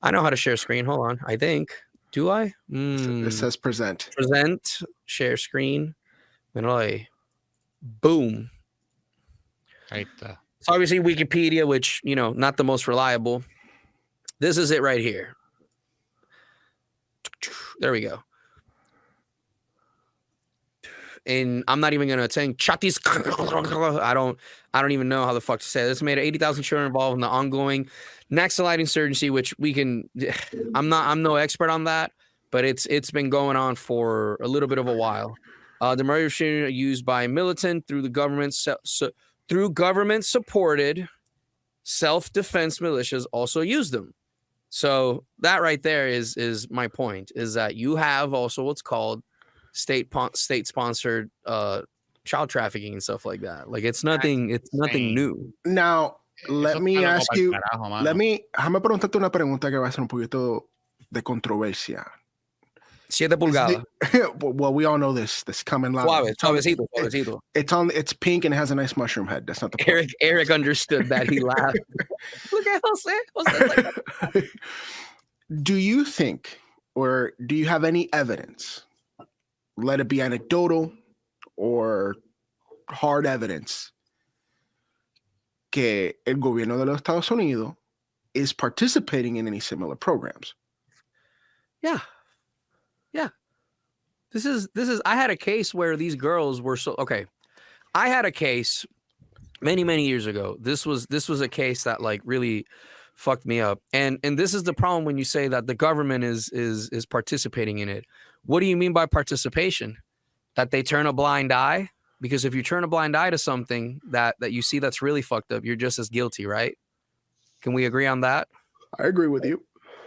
I know how to share screen. Hold on. I think. Do I? It says present. Present. Share screen. Boom. Right there. So obviously Wikipedia, which, you know, not the most reliable. This is it right here. There we go. And I'm not even gonna say chatis. I don't even know how the fuck to say it. This made 80,000 children involved in the ongoing Naxalite insurgency, which we can. I'm no expert on that, but it's been going on for a little bit of a while. The murder machine are used by militant through the government through government-supported self-defense militias also use them. So that right there is my point, is that you have also what's called state-sponsored child trafficking and stuff like that. Like it's nothing new. Now, let me ask you, déjame preguntarte una pregunta que va a ser un poquito de controversia. 7 pulgadas. Well, we all know this coming live. Suavecito. It's pink and it has a nice mushroom head. That's not the point. Eric understood that. He laughed. Look at Jose. Like, do you think, or do you have any evidence, let it be anecdotal or hard evidence, que el gobierno de los Estados Unidos is participating in any similar programs? Yeah. This is I had a case where these girls were okay. I had a case many years ago. This was a case that like really fucked me up. And this is the problem when you say that the government is participating in it. What do you mean by participation? That they turn a blind eye? Because if you turn a blind eye to something that you see that's really fucked up, you're just as guilty, right? Can we agree on that? I agree with you.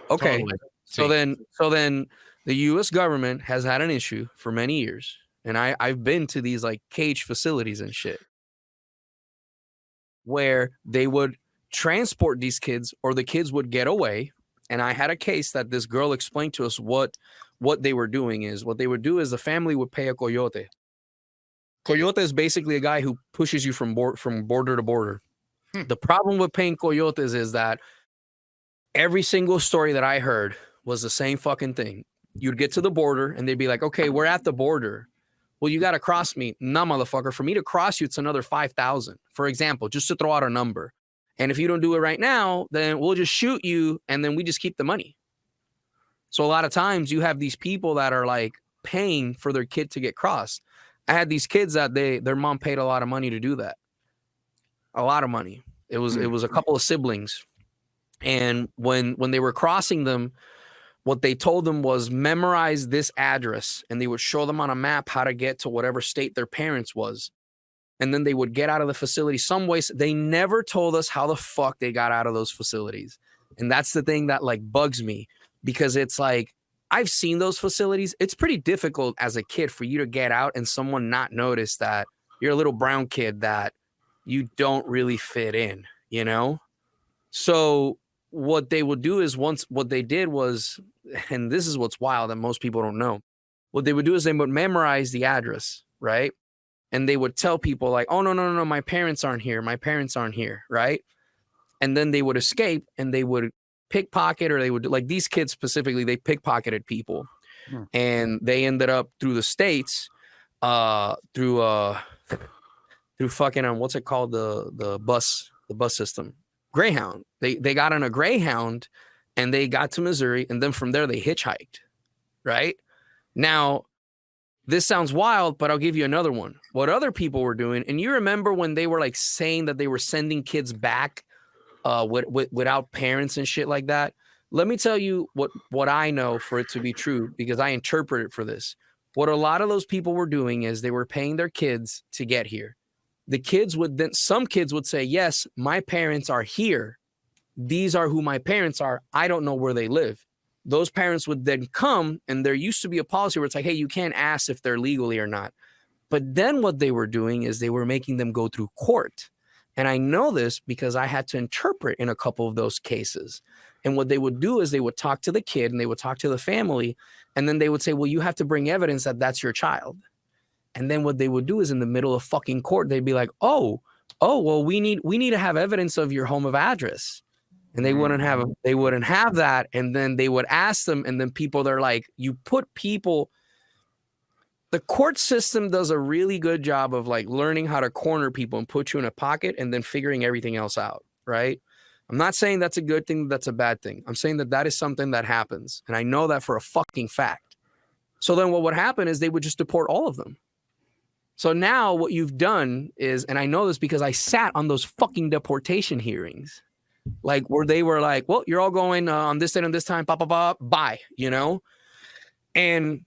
Okay. Totally. So then the U.S. government has had an issue for many years, and I've been to these like cage facilities and shit where they would transport these kids or the kids would get away. And I had a case that this girl explained to us what they were doing is what they would do is the family would pay a coyote. Coyote is basically a guy who pushes you from border to border. The problem with paying coyotes is that every single story that I heard was the same fucking thing. You'd get to the border and they'd be like, okay, we're at the border. Well, you got to cross me. Nah, motherfucker. For me to cross you, it's another 5,000. For example, just to throw out a number. And if you don't do it right now, then we'll just shoot you and then we just keep the money. So a lot of times you have these people that are like paying for their kid to get crossed. I had these kids that their mom paid a lot of money to do that. A lot of money. It was a couple of siblings. And when they were crossing them, what they told them was memorize this address, and they would show them on a map how to get to whatever state their parents was. And then they would get out of the facility some ways. They never told us how the fuck they got out of those facilities. And that's the thing that like bugs me, because it's like, I've seen those facilities. It's pretty difficult as a kid for you to get out and someone not notice that you're a little brown kid that you don't really fit in, you know? So what they would do is what they did was, and this is what's wild that most people don't know, what they would do is they would memorize the address, right? And they would tell people like, oh, no, my parents aren't here, right? And then they would escape and they would pickpocket, or they would, like these kids specifically, they pickpocketed people. And they ended up through the States, through fucking, what's it called? The bus system. Greyhound. They got on a Greyhound and they got to Missouri, and then from there they hitchhiked, right? Now, this sounds wild, but I'll give you another one. What other people were doing, and you remember when they were like saying that they were sending kids back without parents and shit like that? Let me tell you what I know for it to be true, because I interpret it for this. What a lot of those people were doing is they were paying their kids to get here. Some kids would say, yes, my parents are here. These are who my parents are. I don't know where they live. Those parents would then come, and there used to be a policy where it's like, hey, you can't ask if they're legally or not. But then what they were doing is they were making them go through court. And I know this because I had to interpret in a couple of those cases. And what they would do is they would talk to the kid and they would talk to the family. And then they would say, well, you have to bring evidence that that's your child. And then what they would do is in the middle of fucking court, they'd be like, oh, well, we need to have evidence of your home of address. And they wouldn't have that. And then they would ask them. And then they're like, you put people, the court system does a really good job of like learning how to corner people and put you in a pocket and then figuring everything else out. Right. I'm not saying that's a good thing. That's a bad thing. I'm saying that is something that happens. And I know that for a fucking fact. So then what would happen is they would just deport all of them. So now what you've done is, and I know this because I sat on those fucking deportation hearings, like where they were like, well, you're all going on this date and this time, blah, blah, blah, bye, you know? And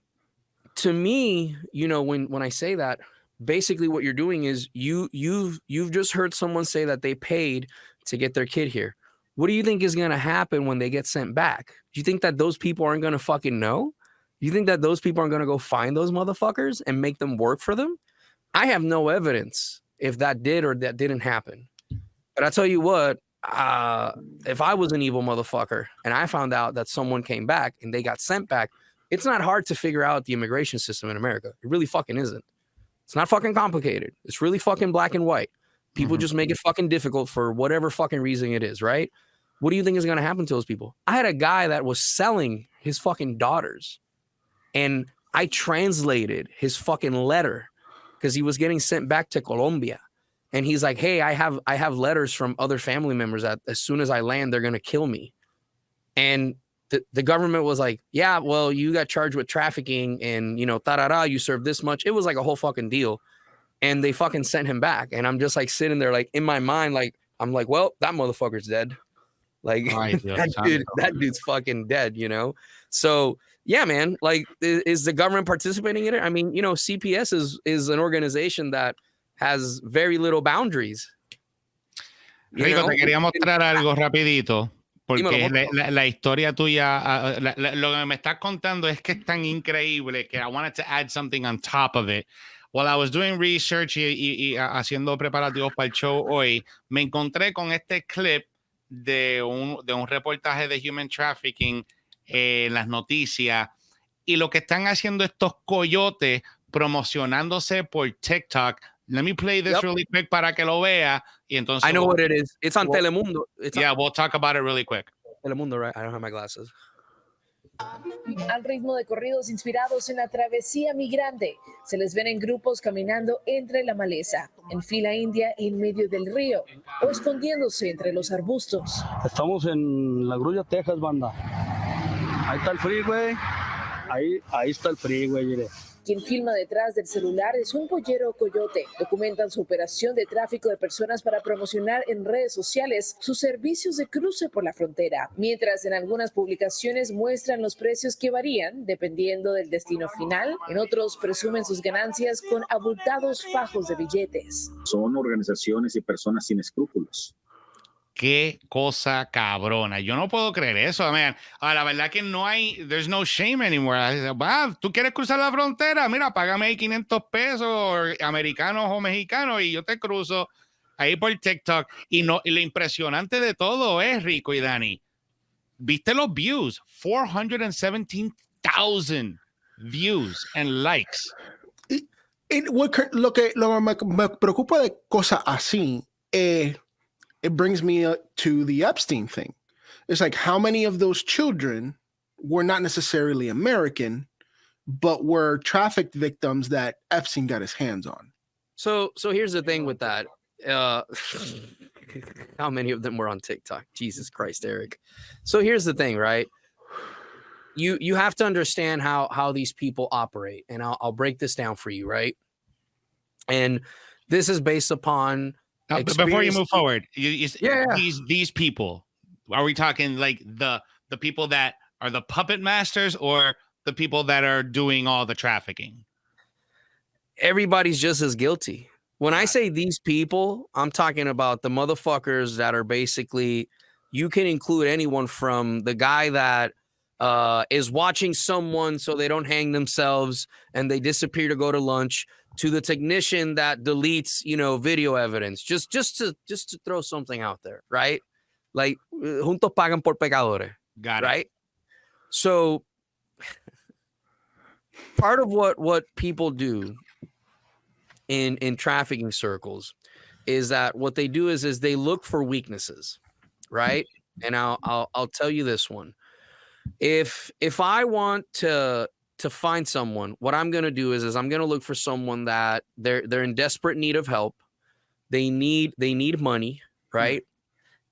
to me, when I say that, basically what you're doing is you've just heard someone say that they paid to get their kid here. What do you think is going to happen when they get sent back? Do you think that those people aren't going to fucking know? You think that those people aren't going to go find those motherfuckers and make them work for them? I have no evidence if that did or that didn't happen. But I tell you what, if I was an evil motherfucker and I found out that someone came back and they got sent back, it's not hard to figure out the immigration system in America. It really fucking isn't. It's not fucking complicated. It's really fucking black and white. People just make it fucking difficult for whatever fucking reason it is, right? What do you think is going to happen to those people? I had a guy that was selling his fucking daughters, and I translated his fucking letter because he was getting sent back to Colombia. And he's like, hey, I have letters from other family members that as soon as I land, they're going to kill me. And the government was like, yeah, well, you got charged with trafficking and, you served this much. It was like a whole fucking deal. And they fucking sent him back. And I'm just like sitting there, like in my mind, like, I'm like, well, that motherfucker's dead. Like that dude's fucking dead, So yeah, man, like, is the government participating in it? I mean, CPS is an organization that has very little boundaries. Rico, te quería mostrar algo rapidito, porque la historia tuya, lo que me estás contando es que es tan increíble que I wanted to add something on top of it. While I was doing research y haciendo preparativos para el show hoy, me encontré con este clip de un reportaje de Human Trafficking en las noticias, y lo que están haciendo estos coyotes promocionándose por TikTok. Let me play this really quick para que lo vea. Y entonces, I know what it is. It's on Telemundo. We'll talk about it really quick. Telemundo, right? I don't have my glasses. Al ritmo de corridos inspirados en la travesía migrante, se les ven en grupos caminando entre la maleza, en fila india en medio del río o escondiéndose entre los arbustos. Estamos en La Grulla, Texas, banda. Ahí está el freeway. Ahí está el freeway, mire. Quien filma detrás del celular es un pollero coyote. Documentan su operación de tráfico de personas para promocionar en redes sociales sus servicios de cruce por la frontera, mientras en algunas publicaciones muestran los precios que varían dependiendo del destino final. En otros presumen sus ganancias con abultados fajos de billetes. Son organizaciones y personas sin escrúpulos. Qué cosa cabrona. Yo no puedo creer eso, man. La verdad que no hay, there's no shame anymore. Tú quieres cruzar la frontera, mira, págame ahí 500 pesos americanos o mexicanos y yo te cruzo ahí por TikTok. Y lo impresionante de todo es, Rico y Dani, ¿viste los views? 417,000 views and likes. Lo que me preocupa de cosas así it brings me to the Epstein thing. It's like, how many of those children were not necessarily American, but were trafficked victims that Epstein got his hands on? So here's the thing with that. How many of them were on TikTok? Jesus Christ, Eric. So here's the thing, right? You have to understand how these people operate, and I'll break this down for you, right? And this is based upon before you move forward, these people, are we talking like the people that are the puppet masters or the people that are doing all the trafficking? Everybody's just as guilty. When I say these people, I'm talking about the motherfuckers that are basically, you can include anyone from the guy that is watching someone so they don't hang themselves and they disappear to go to lunch, to the technician that deletes, video evidence, just to throw something out there, right? Like, juntos pagan por pecadores. Got it. Right? So part of what people do in trafficking circles is that what they do is they look for weaknesses, right? And I'll tell you this one. If I want to find someone, what I'm going to do is I'm going to look for someone that they're in desperate need of help. They need money, right?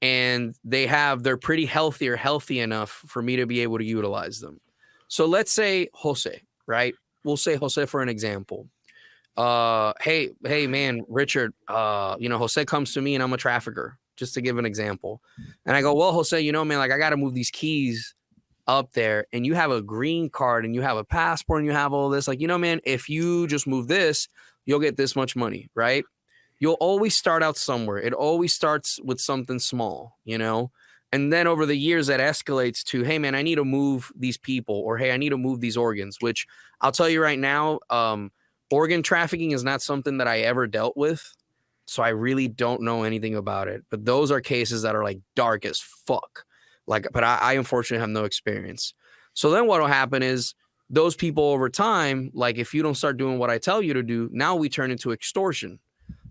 And they're pretty healthy enough for me to be able to utilize them. So let's say Jose, right? We'll say Jose for an example. Hey man, Richard, Jose comes to me and I'm a trafficker, just to give an example. And I go, well, Jose, man, like I got to move these keys up there and you have a green card and you have a passport and you have all this, like, you know, man, if you just move this, you'll get this much money, right? You'll always start out somewhere. It always starts with something small, you know? And then over the years that escalates to, hey man, I need to move these people, or hey, I need to move these organs, which I'll tell you right now, organ trafficking is not something that I ever dealt with. So I really don't know anything about it. But those are cases that are like dark as fuck. Like, but I unfortunately have no experience. So then what'll happen is those people over time, like if you don't start doing what I tell you to do, now we turn into extortion.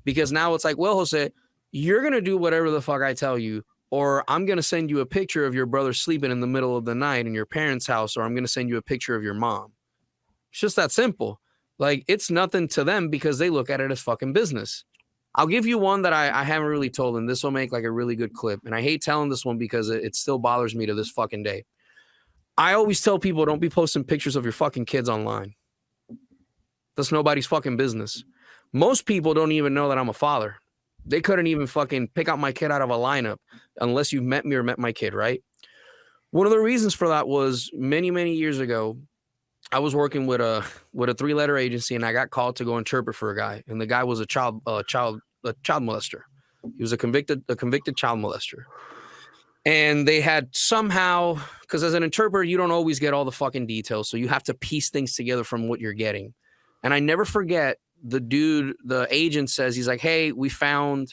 Because now it's like, well, Jose, you're going to do whatever the fuck I tell you, or I'm going to send you a picture of your brother sleeping in the middle of the night in your parents' house, or I'm going to send you a picture of your mom. It's just that simple. Like, it's nothing to them because they look at it as fucking business. I'll give you one that I haven't really told, and this will make like a really good clip. And I hate telling this one because it still bothers me to this fucking day. I always tell people, don't be posting pictures of your fucking kids online. That's nobody's fucking business. Most people don't even know that I'm a father. They couldn't even fucking pick out my kid out of a lineup unless you've met me or met my kid, right? One of the reasons for that was many, many years ago, I was working with a 3-letter agency, and I got called to go interpret for a guy, and the guy was a child molester. He was a convicted child molester. And they had somehow, because as an interpreter, you don't always get all the fucking details, so you have to piece things together from what you're getting. And I never forget, the agent says, he's like, hey, we found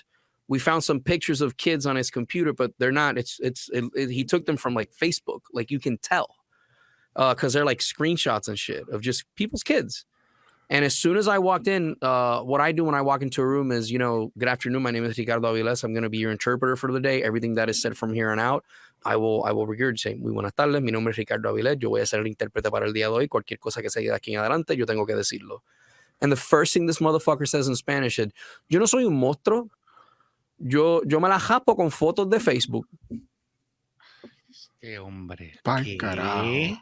some pictures of kids on his computer, but they're not. He took them from like Facebook, like you can tell, because they're like screenshots and shit of just people's kids. And as soon as I walked in, what I do when I walk into a room is, you know, good afternoon, my name is Rico Aviles. I'm going to be your interpreter for the day. Everything that is said from here on out, I will regurgitate. Muy buenas tardes, mi nombre es Ricardo Aviles. Yo voy a ser el intérprete para el día de hoy. Cualquier cosa que se diga aquí en adelante, yo tengo que decirlo. And the first thing this motherfucker says in Spanish is, yo no soy un monstruo. Yo me la japo con fotos de Facebook. Este hombre. Pa'l carajo.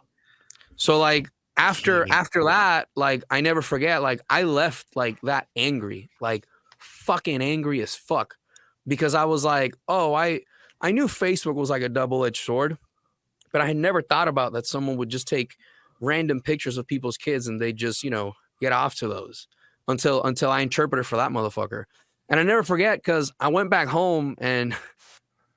So like after that, like I never forget, like I left like that angry, like fucking angry as fuck, because I was like, oh, I knew Facebook was like a double-edged sword, but I had never thought about that someone would just take random pictures of people's kids and they just, you know, get off to those until I interpreted for that motherfucker. And I never forget, because I went back home and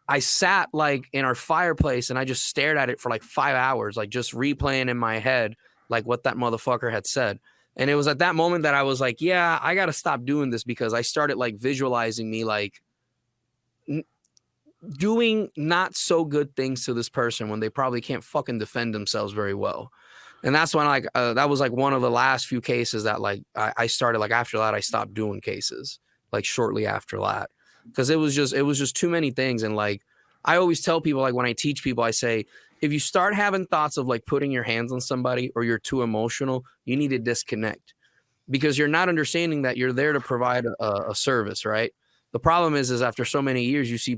I sat like in our fireplace and I just stared at it for like 5 hours, like just replaying in my head like what that motherfucker had said. And it was at that moment that I was like, yeah, I got to stop doing this, because I started like visualizing me like doing not so good things to this person when they probably can't fucking defend themselves very well. And that's when like that was like one of the last few cases that like I started, like after that I stopped doing cases like shortly after that, because it was just too many things. And like I always tell people, like when I teach people, I say, if you start having thoughts of like putting your hands on somebody or you're too emotional, you need to disconnect, because you're not understanding that you're there to provide a service, right? The problem is after so many years, you see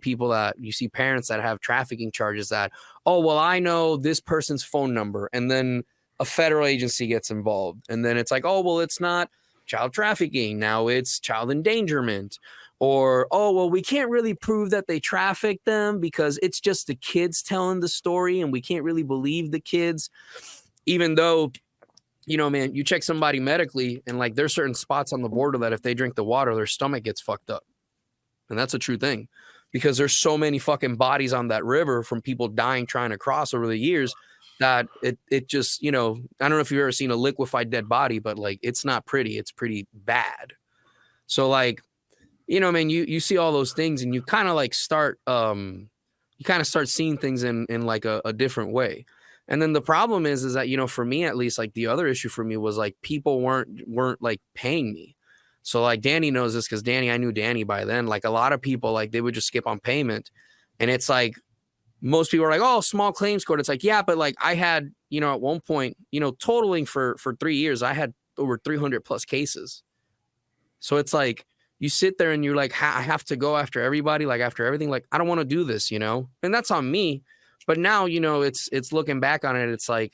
parents that have trafficking charges that, oh, well, I know this person's phone number, and then a federal agency gets involved. And then it's like, oh, well, it's not child trafficking. Now it's child endangerment. Or, oh, well, we can't really prove that they trafficked them because it's just the kids telling the story and we can't really believe the kids. Even though, you know, man, you check somebody medically and like there's certain spots on the border that if they drink the water, their stomach gets fucked up. And that's a true thing, because there's so many fucking bodies on that river from people dying trying to cross over the years that it just, you know, I don't know if you've ever seen a liquefied dead body, but like it's not pretty. It's pretty bad. So like, you know, man, you see all those things and you kind of like start seeing things in like a different way. And then the problem is that, you know, for me at least, like the other issue for me was like people weren't like paying me. So like Danny knows this, because I knew Danny by then. Like a lot of people, like they would just skip on payment, and it's like most people are like, oh, small claims court. It's like, yeah, but like I had, you know, at one point, you know, totaling for 3 years, I had over 300 plus cases. So it's like you sit there and you're like, I have to go after everybody, like after everything. Like I don't want to do this, you know, and that's on me. But now, you know, it's looking back on it, it's like,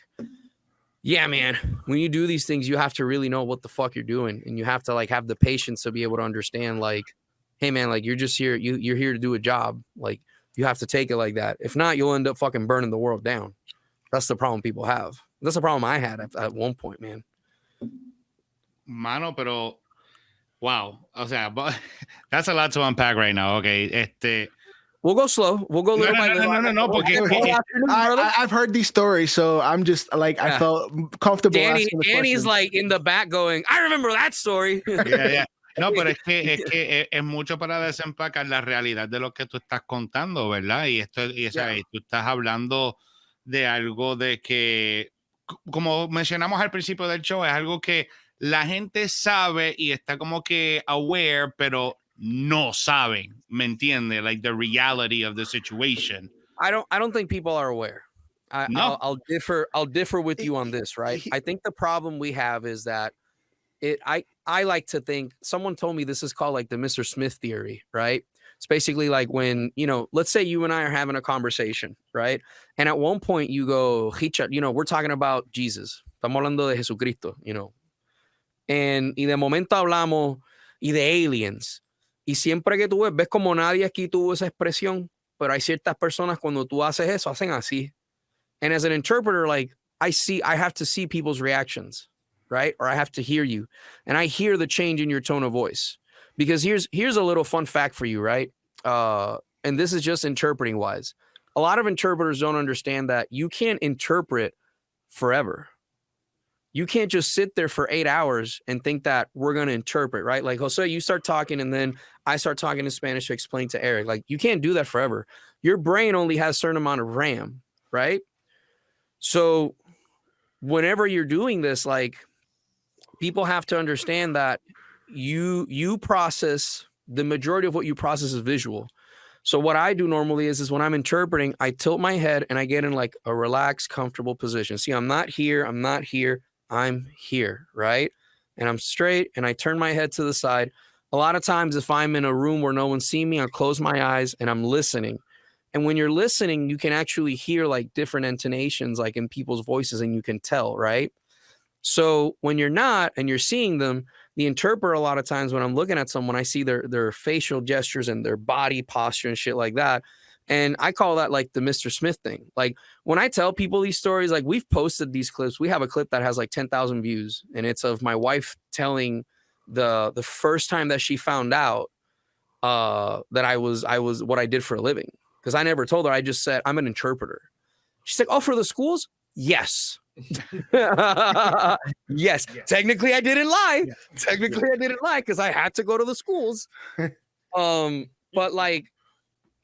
yeah, man, when you do these things, you have to really know what the fuck you're doing, and you have to like have the patience to be able to understand, like, hey, man, like you're just here, you're here to do a job. Like you have to take it like that. If not, you'll end up fucking burning the world down. That's the problem people have. That's the problem I had at one point, man. Mano, pero wow. O sea, that's a lot to unpack right now. Okay. We'll go slow. We'll go little by little. No, porque I've heard these stories, so I'm just like, I felt comfortable. Danny's like in the back going, I remember that story. Yeah. No, pero es que es mucho para desempacar la realidad de lo que tú estás contando, ¿verdad? Y tú estás hablando de algo de que, como mencionamos al principio del show, es algo que la gente sabe y está como que aware, pero no saben, ¿me entiendes? Like the reality of the situation. I don't think people are aware. I'll differ with you on this, right? I think the problem we have is that I like to think, someone told me this is called like the Mr. Smith theory, right? It's basically like when, let's say you and I are having a conversation, right? And at one point you go, we're talking about Jesus. Estamos hablando de Jesucristo, And y de momento hablamos y de aliens. Y siempre que tú ves como nadie aquí tuvo esa expresión, pero hay ciertas personas cuando tú haces eso, hacen así. And as an interpreter, like I have to see people's reactions, right? Or I have to hear you. And I hear the change in your tone of voice. Because here's a little fun fact for you, right? And this is just interpreting wise. A lot of interpreters don't understand that you can't interpret forever. You can't just sit there for 8 hours and think that we're going to interpret, right? Like, Jose, you start talking and then I start talking in Spanish to explain to Eric. Like, you can't do that forever. Your brain only has a certain amount of RAM, right? So whenever you're doing this, like, people have to understand that you process, the majority of what you process is visual. So what I do normally is when I'm interpreting, I tilt my head and I get in like a relaxed, comfortable position. See, I'm not here, I'm here, right? And I'm straight and I turn my head to the side. A lot of times if I'm in a room where no one's seeing me, I close my eyes and I'm listening. And when you're listening, you can actually hear like different intonations like in people's voices and you can tell, right? So when you're not and you're seeing them, the interpreter, a lot of times when I'm looking at someone, I see their facial gestures and their body posture and shit like that. And I call that like the Mr. Smith thing. Like when I tell people these stories, like we've posted these clips. We have a clip that has like 10,000 views and it's of my wife telling the first time that she found out that I was what I did for a living. Because I never told her. I just said, I'm an interpreter. She's like, oh, for the schools? Yes. Yes. Technically, I didn't lie. I didn't lie because I had to go to the schools. But like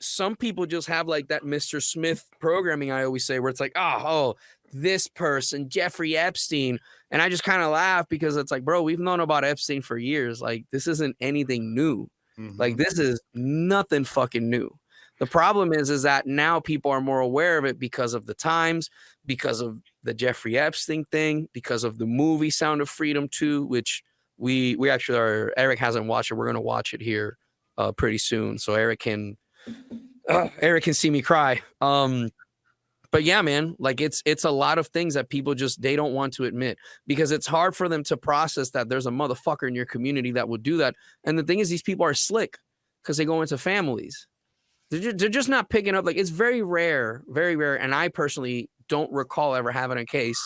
some people just have like that Mr. Smith programming, I always say, where it's like, oh, this person, Jeffrey Epstein. And I just kind of laugh because it's like, bro, we've known about Epstein for years. Like, this isn't anything new. Like, this is nothing fucking new. The problem is that now people are more aware of it because of the times, because of the Jeffrey Epstein thing, because of the movie Sound of Freedom 2, which we actually are, Eric hasn't watched it. We're going to watch it here pretty soon. So Eric can see me cry. But yeah, man, like it's a lot of things that people they don't want to admit because it's hard for them to process that there's a motherfucker in your community that would do that. And the thing is, these people are slick because they go into families. They're just not picking up. Like, it's very rare. And I personally don't recall ever having a case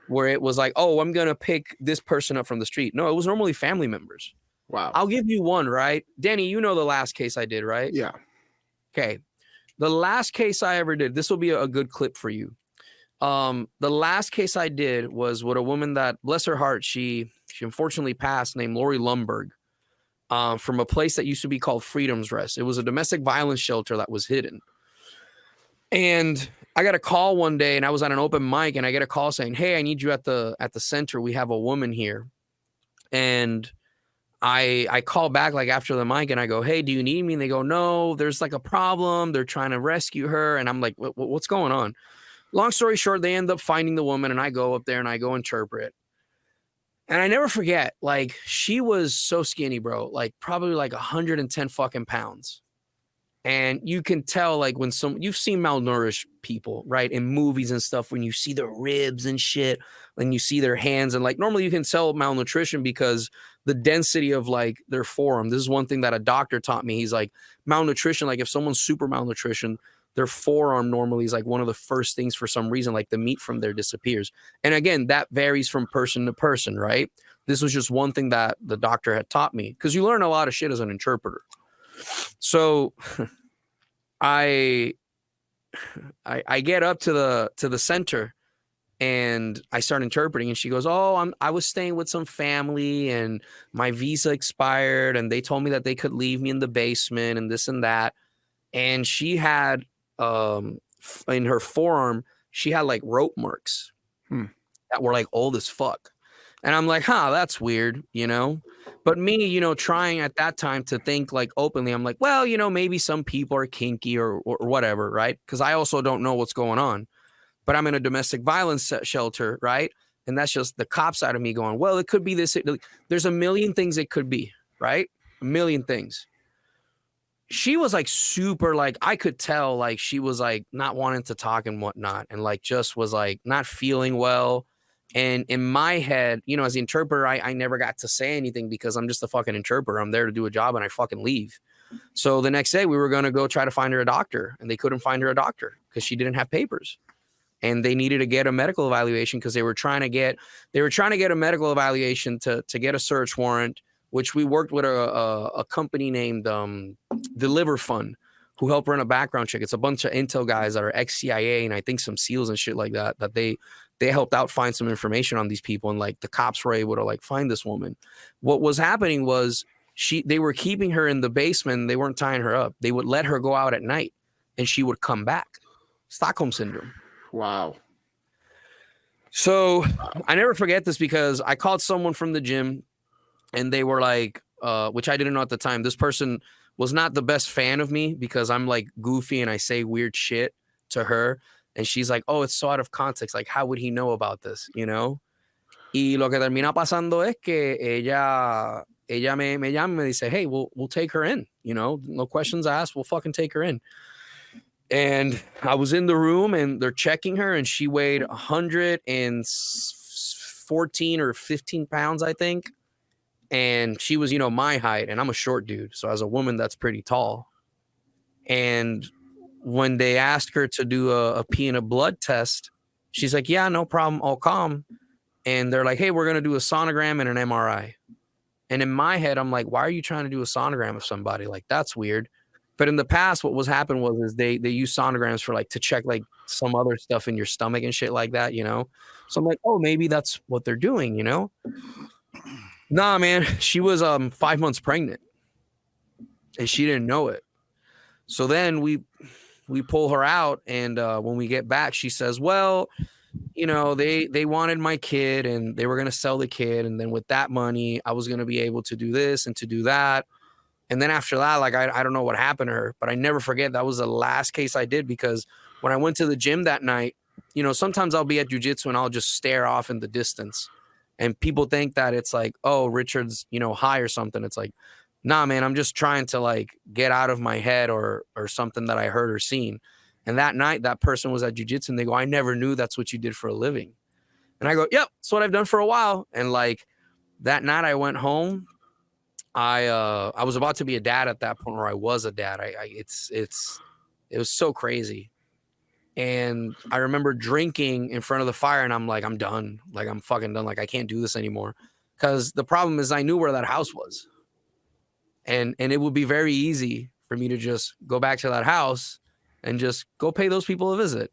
where it was like, oh, I'm going to pick this person up from the street. No, it was normally family members. Wow. I'll give you one, right? Danny, you know the last case I did, right? Yeah. Okay. The last case I ever did, this will be a good clip for you. The last case I did was with a woman that, bless her heart, she unfortunately passed, named Lori Lumberg. From a place that used to be called Freedom's Rest. It was a domestic violence shelter that was hidden. And I got a call one day and I was on an open mic and I get a call saying, hey, I need you at the center. We have a woman here. And I call back like after the mic and I go, hey, do you need me? And they go, no, there's like a problem. They're trying to rescue her. And I'm like, what's going on? Long story short, they end up finding the woman and I go up there and I go interpret. And I never forget, like, she was so skinny, bro, like probably like 110 fucking pounds. And you can tell, like, when you've seen malnourished people, right, in movies and stuff, when you see their ribs and shit, and you see their hands, and like normally you can tell malnutrition because the density of like their forearm. This is one thing that a doctor taught me. He's like, malnutrition, like if someone's super malnutrition, their forearm normally is like one of the first things for some reason, like the meat from there disappears. And again, that varies from person to person, right? This was just one thing that the doctor had taught me, because you learn a lot of shit as an interpreter. So I get up to the center and I start interpreting, and she goes, "Oh, I was staying with some family and my visa expired and they told me that they could leave me in the basement and this and that." And she had in her forearm, she had like rope marks that were like old as fuck. And I'm like, huh, that's weird, you know? But me, you know, trying at that time to think like openly, I'm like, well, you know, maybe some people are kinky or whatever, right? Because I also don't know what's going on. But I'm in a domestic violence shelter, right? And that's just the cop side of me going, well, it could be this. There's a million things it could be, right? A million things. She was like super, like, I could tell like she was like not wanting to talk and whatnot, and like just was like not feeling well. And in my head, you know, as the interpreter, I never got to say anything because I'm just a fucking interpreter. I'm there to do a job and I fucking leave. So the next day we were going to go try to find her a doctor, and they couldn't find her a doctor because she didn't have papers. And they needed to get a medical evaluation because they were trying to get a medical evaluation to get a search warrant, which we worked with a company named the Liver Fund, who helped run a background check. It's a bunch of intel guys that are ex-CIA and I think some SEALs and shit like that, that they helped out find some information on these people, and like the cops were able to like find this woman. What was happening was they were keeping her in the basement. They weren't tying her up. They would let her go out at night and she would come back. Stockholm syndrome. Wow. So I never forget this because I called someone from the gym and they were like, which I didn't know at the time, this person was not the best fan of me because I'm like goofy and I say weird shit to her. And she's like, oh, it's so out of context. Like, how would he know about this? You know? Y lo que termina pasando es que ella me llama y me dice, hey, we'll take her in. You know, no questions asked. We'll fucking take her in. And I was in the room and they're checking her, and she weighed 114 or 15 pounds, I think. And she was, you know, my height, and I'm a short dude. So as a woman, that's pretty tall. And when they asked her to do a pee and a blood test, she's like, yeah, no problem. I'll come. And they're like, hey, we're going to do a sonogram and an MRI. And in my head, I'm like, why are you trying to do a sonogram of somebody? Like, that's weird. But in the past, what was happened was they use sonograms for like to check like some other stuff in your stomach and shit like that, you know? So I'm like, oh, maybe that's what they're doing, you know? Nah, man, she was 5 months pregnant and she didn't know it. So then we pull her out, and when we get back, she says, well, you know, they wanted my kid and they were going to sell the kid. And then with that money, I was going to be able to do this and to do that. And then after that, like, I don't know what happened to her, but I never forget that was the last case I did, because when I went to the gym that night, you know, sometimes I'll be at jiu-jitsu and I'll just stare off in the distance. And people think that it's like, oh, Richard's, you know, high or something. It's like, nah, man, I'm just trying to like get out of my head or something that I heard or seen. And that night, that person was at jiu-jitsu and they go, I never knew that's what you did for a living. And I go, yep, that's what I've done for a while. And like that night I went home. I was about to be a dad at that point, or I was a dad. It was so crazy. And I remember drinking in front of the fire, and I'm like, I'm done. Like, I'm fucking done. Like, I can't do this anymore. Because the problem is I knew where that house was. And it would be very easy for me to just go back to that house and just go pay those people a visit.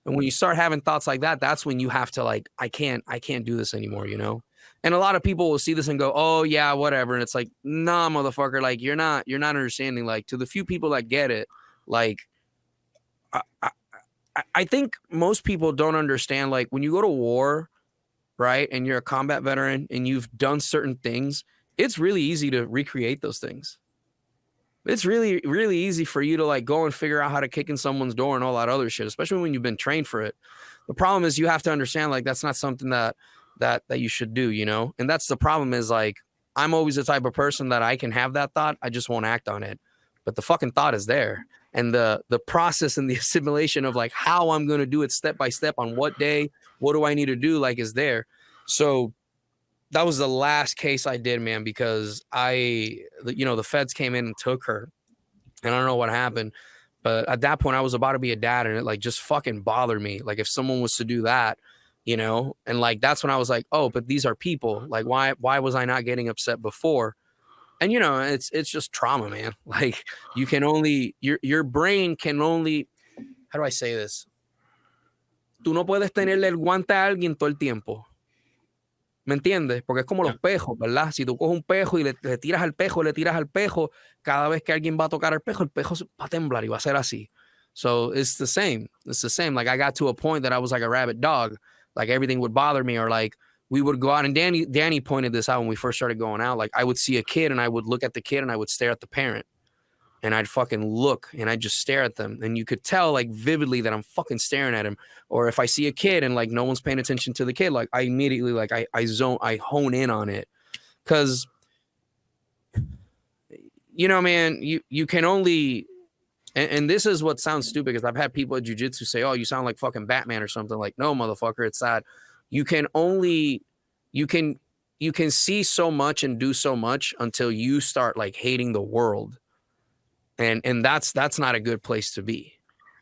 And when you start having thoughts like that, that's when you have to like, I can't do this anymore, you know? And a lot of people will see this and go, oh yeah, whatever. And it's like, nah, motherfucker, like you're not understanding. Like, to the few people that get it, like, I think most people don't understand, like, when you go to war, right, and you're a combat veteran and you've done certain things, it's really easy to recreate those things. It's really, really easy for you to like go and figure out how to kick in someone's door and all that other shit, especially when you've been trained for it. The problem is you have to understand, like, that's not something that you should do, you know? And that's the problem is, like, I'm always the type of person that I can have that thought. I just won't act on it. But the fucking thought is there. And the process and the assimilation of like how I'm going to do it step by step on what day, what do I need to do, like, is there. So that was the last case I did, man, because the feds came in and took her. And I don't know what happened, But at that point, I was about to be a dad, and it like just fucking bothered me. Like if someone was to do that, you know, and like that's when I was like, oh, but these are people. Like why was I not getting upset before? And you know, it's just trauma, man. Like you can only your brain can only, how do I say this? Tú no puedes tenerle el guante a alguien todo el tiempo. ¿Me entiendes? Porque es como los pejos, ¿verdad? Si tú coges un pejo y le tiras al pejo, cada vez que alguien va a tocar el pejo va a temblar y va a ser así. So it's the same. It's the same. Like I got to a point that I was like a rabid dog. Like everything would bother me, or like we would go out, and Danny pointed this out when we first started going out. Like I would see a kid and I would look at the kid and I would stare at the parent. And I'd fucking look and I'd just stare at them. And you could tell like vividly that I'm fucking staring at him. Or if I see a kid and like no one's paying attention to the kid, like I immediately like I hone in on it. Cause you know, man, you can only, and this is what sounds stupid, because I've had people at jiu-jitsu say, oh, you sound like fucking Batman or something. Like, no, motherfucker, it's that you can see so much and do so much until you start like hating the world. And that's not a good place to be.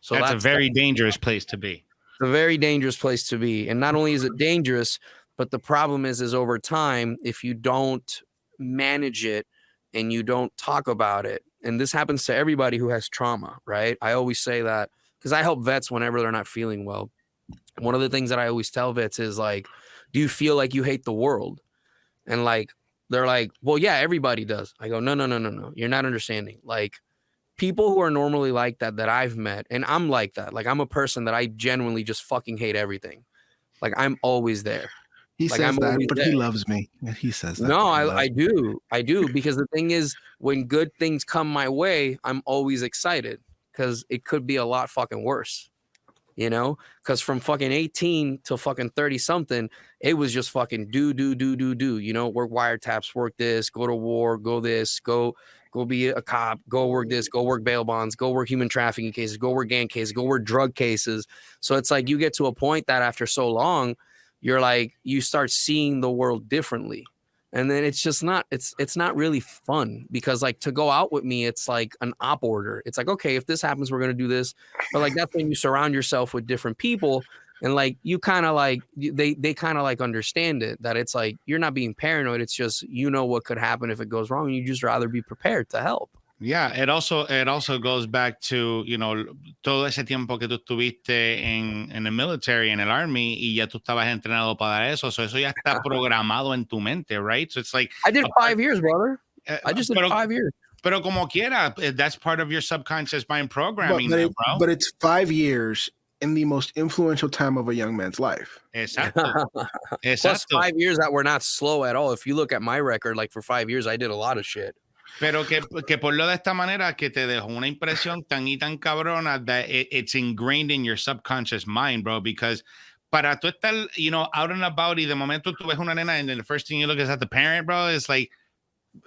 So that's a very dangerous place to be. It's a very dangerous place to be. And not only is it dangerous, but the problem is over time, if you don't manage it and you don't talk about it, and this happens to everybody who has trauma, right? I always say that because I help vets whenever they're not feeling well. One of the things that I always tell vets is like, do you feel like you hate the world? And like, they're like, well, yeah, everybody does. I go, no. You're not understanding. Like, people who are normally like that I've met, and I'm like that. Like I'm a person that I genuinely just fucking hate everything. Like I'm always there. He like, says I'm that, but there. he loves me. He says that. No, I do. Because the thing is, when good things come my way, I'm always excited because it could be a lot fucking worse. You know, because from fucking 18 to fucking 30 something, it was just fucking do. You know, work wiretaps, work this, go to war, go this, go be a cop, go work this, go work bail bonds, go work human trafficking cases, go work gang cases, go work drug cases. So it's like you get to a point that after so long, you're like, you start seeing the world differently. And then it's just not, it's not really fun, because like to go out with me, it's like an op order. It's like, okay, if this happens, we're going to do this. But like, that's when you surround yourself with different people. And like, you kind of like, they kind of like understand it, that it's like, you're not being paranoid. It's just, you know what could happen if it goes wrong. And you just rather be prepared to help. Yeah, it also goes back to, you know, todo ese tiempo que tú estuviste en el military, en el army, y ya tú estabas entrenado para eso. So eso ya está programado en tu mente, right? So it's like, I did 5 years, brother. I just did 5 years. Pero como quiera, that's part of your subconscious mind programming, bro. But it's 5 years in the most influential time of a young man's life. Exacto. Plus 5 years that were not slow at all. If you look at my record, like for 5 years, I did a lot of shit. Pero que por lo de esta manera que te dejó una impresión tan y tan cabrona that it's ingrained in your subconscious mind, bro, because para tú estar, you know, out and about y de momento tú ves una nena and then the first thing you look is at the parent, bro, it's like,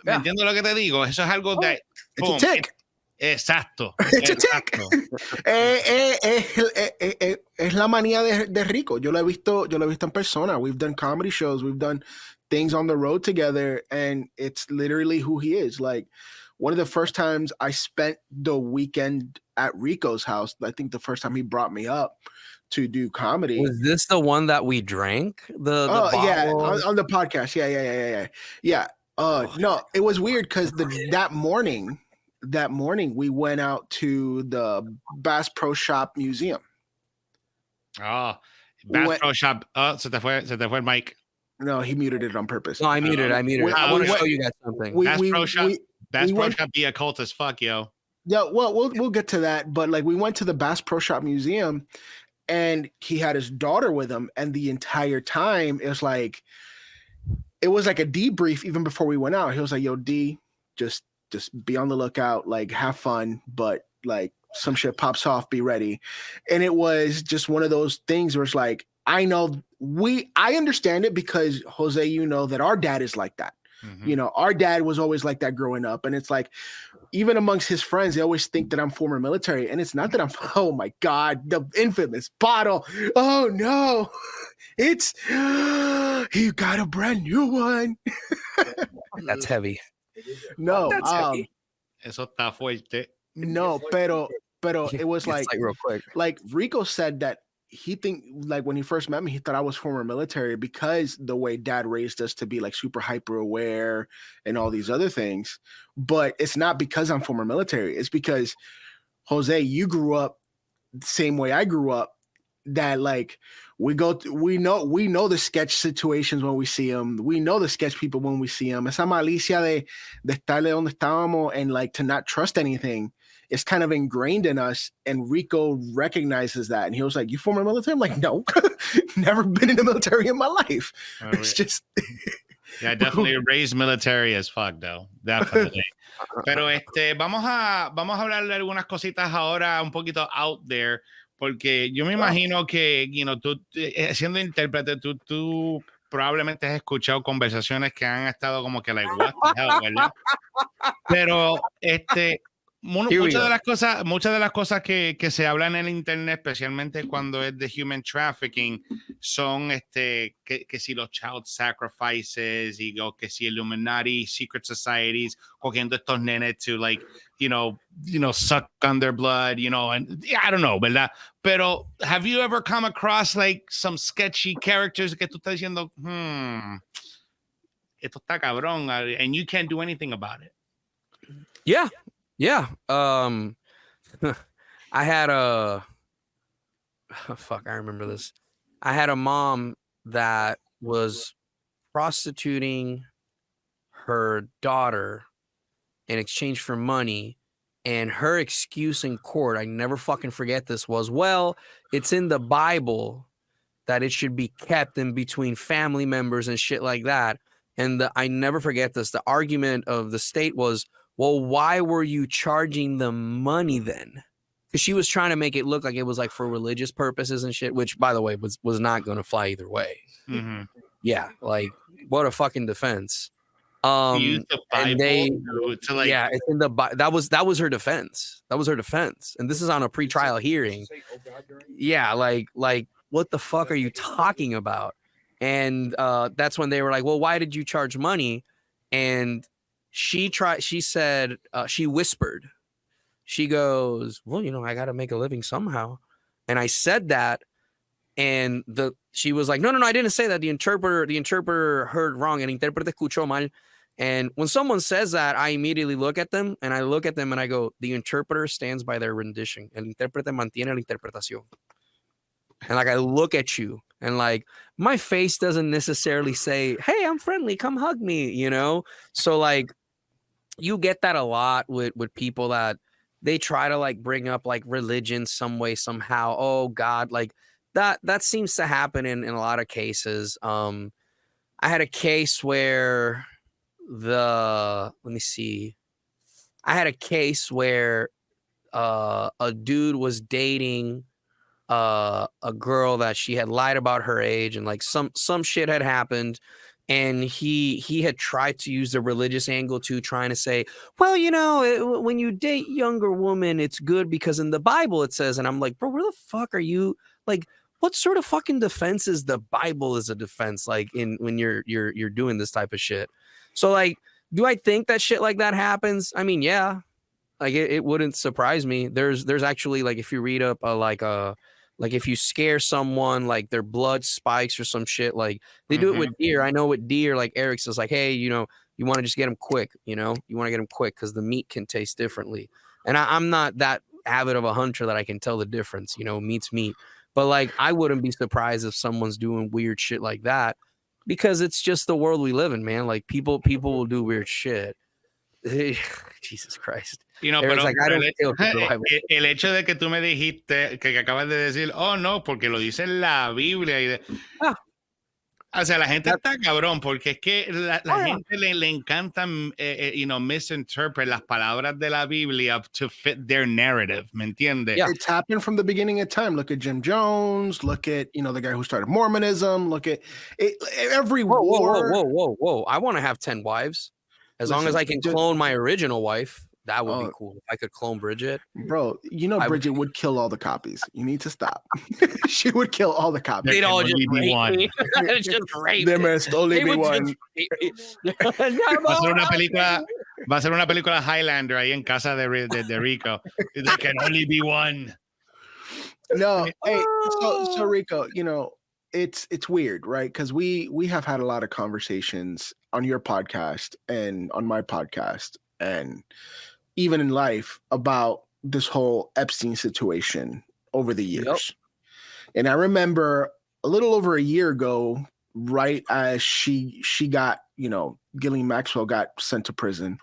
¿me entiendes lo que te digo? Eso es algo that, boom, it's a tick. Exacto. It's a tick. Es la manía de Rico. Yo lo he visto en persona. We've done comedy shows. We've done things on the road together, and it's literally who he is. Like, one of the first times I spent the weekend at Rico's house, I think the first time he brought me up to do comedy. Was this the one that we drank? The yeah, on the podcast. Yeah. No, it was weird because that morning we went out to the Bass Pro Shop Museum. Oh, Bass Pro Shop. Oh, se te fue el mic. No, he muted it on purpose. No, I muted it. I want to show you guys something. Bass Pro Shop be a cult as fuck, yo. Yeah, well, we'll get to that. But like, we went to the Bass Pro Shop Museum, and he had his daughter with him, and the entire time it was like a debrief even before we went out. He was like, "Yo, D, just be on the lookout, like have fun, but like some shit pops off, be ready." And it was just one of those things where it's like, I understand it because Jose, you know that our dad is like that. Mm-hmm. You know, our dad was always like that growing up. And it's like, even amongst his friends, they always think that I'm former military. And it's not that oh my God, the infamous bottle. Oh no, it's, you got a brand new one. That's heavy. No, That's heavy. Eso está fuerte. No, pero But it was like real quick. Like Rico said that he like when he first met me, he thought I was former military because the way dad raised us to be like super hyper aware and all these other things. But it's not because I'm former military. It's because Jose, you grew up the same way I grew up. That like we know the sketch situations when we see them. We know the sketch people when we see them. Esa malicia de estarle donde estábamos and like to not trust anything. It's kind of ingrained in us, and Rico recognizes that, and he was like, "You former military?" I'm like, "No, never been in the military in my life." It's just, yeah, definitely raised military as fuck, though, definitely. Pero vamos a hablar de algunas cositas ahora un poquito out there, porque yo me imagino que, tú siendo intérprete, tú probablemente has escuchado conversaciones que han estado como que like, what the hell, ¿verdad? Pero muchas de las cosas que se hablan en el internet, especialmente cuando es de human trafficking, son que si los child sacrifices y que si Illuminati, secret societies cogiendo estos nenes to like, suck on their blood, and I don't know, ¿verdad? Pero have you ever come across like some sketchy characters que tú estás diciendo, esto está cabrón, and you can't do anything about it? Yeah. I had I remember this. I had a mom that was prostituting her daughter in exchange for money, and her excuse in court, I never fucking forget this, was, well, it's in the Bible that it should be kept in between family members and shit like that. And I never forget this. The argument of the state was, well, why were you charging them money then? Because she was trying to make it look like it was like for religious purposes and shit, which, by the way, was not going to fly either way. Mm-hmm. Yeah, like what a fucking defense. Use the Bible to like, yeah, it's in the that was her defense. That was her defense, and this is on a pretrial hearing. Yeah, like what the fuck are you talking about? And that's when they were like, well, why did you charge money? And she said, she whispered, she goes, well, I got to make a living somehow. And I said that, and she was like, no, I didn't say that. The interpreter heard wrong, and intérprete escuchó mal. And when someone says that, I immediately look at them and I go, the interpreter stands by their rendition. El intérprete mantiene la interpretación. And like, I look at you and like, my face doesn't necessarily say, hey, I'm friendly, come hug me, So like, you get that a lot with people that they try to like bring up like religion some way, somehow. Oh God, like that seems to happen in a lot of cases. I had a case where a dude was dating a girl that she had lied about her age, and like some shit had happened, and he had tried to use the religious angle too, trying to say, well, when you date younger women, it's good because in the Bible it says, and I'm like, bro, where the fuck are you? Like, what sort of fucking defense is the Bible as a defense? Like when you're doing this type of shit. So like, do I think that shit like that happens? I mean, yeah, like it wouldn't surprise me. There's actually like, if you read up like if you scare someone, like their blood spikes or some shit, like they do it with deer. I know with deer, like Eric says, like, hey, you want to just get them quick, you want to get them quick because the meat can taste differently. And I'm not that avid of a hunter that I can tell the difference, meat's meat. But like, I wouldn't be surprised if someone's doing weird shit like that, because it's just the world we live in, man. Like people will do weird shit. Jesus Christ. Pero el hecho de que tú me dijiste que acabas de decir, oh no, porque lo dice en la Biblia o sea, la gente está cabrón, porque es que la gente le encanta misinterpret las palabras de la Biblia to fit their narrative, ¿me entiendes? Yeah. It's happened from the beginning of time. Look at Jim Jones, look at the guy who started Mormonism, look at every whoa. I want to have 10 wives. As long as I can clone my original wife, that would be cool. If I could clone Bridget. Bro, Bridget would kill all the copies. You need to stop. She would kill all the copies. They'd all just rape me. It's just rape. There must only be one. Va a ser una película Va a ser una película Highlander ahí en casa de Rico. There can only be one. No, hey, so Rico, you know, it's weird, right? Because we have had a lot of conversations on your podcast and on my podcast, and even in life about this whole Epstein situation over the years. Yep. And I remember a little over a year ago, right as she got, you know, Ghislaine Maxwell got sent to prison,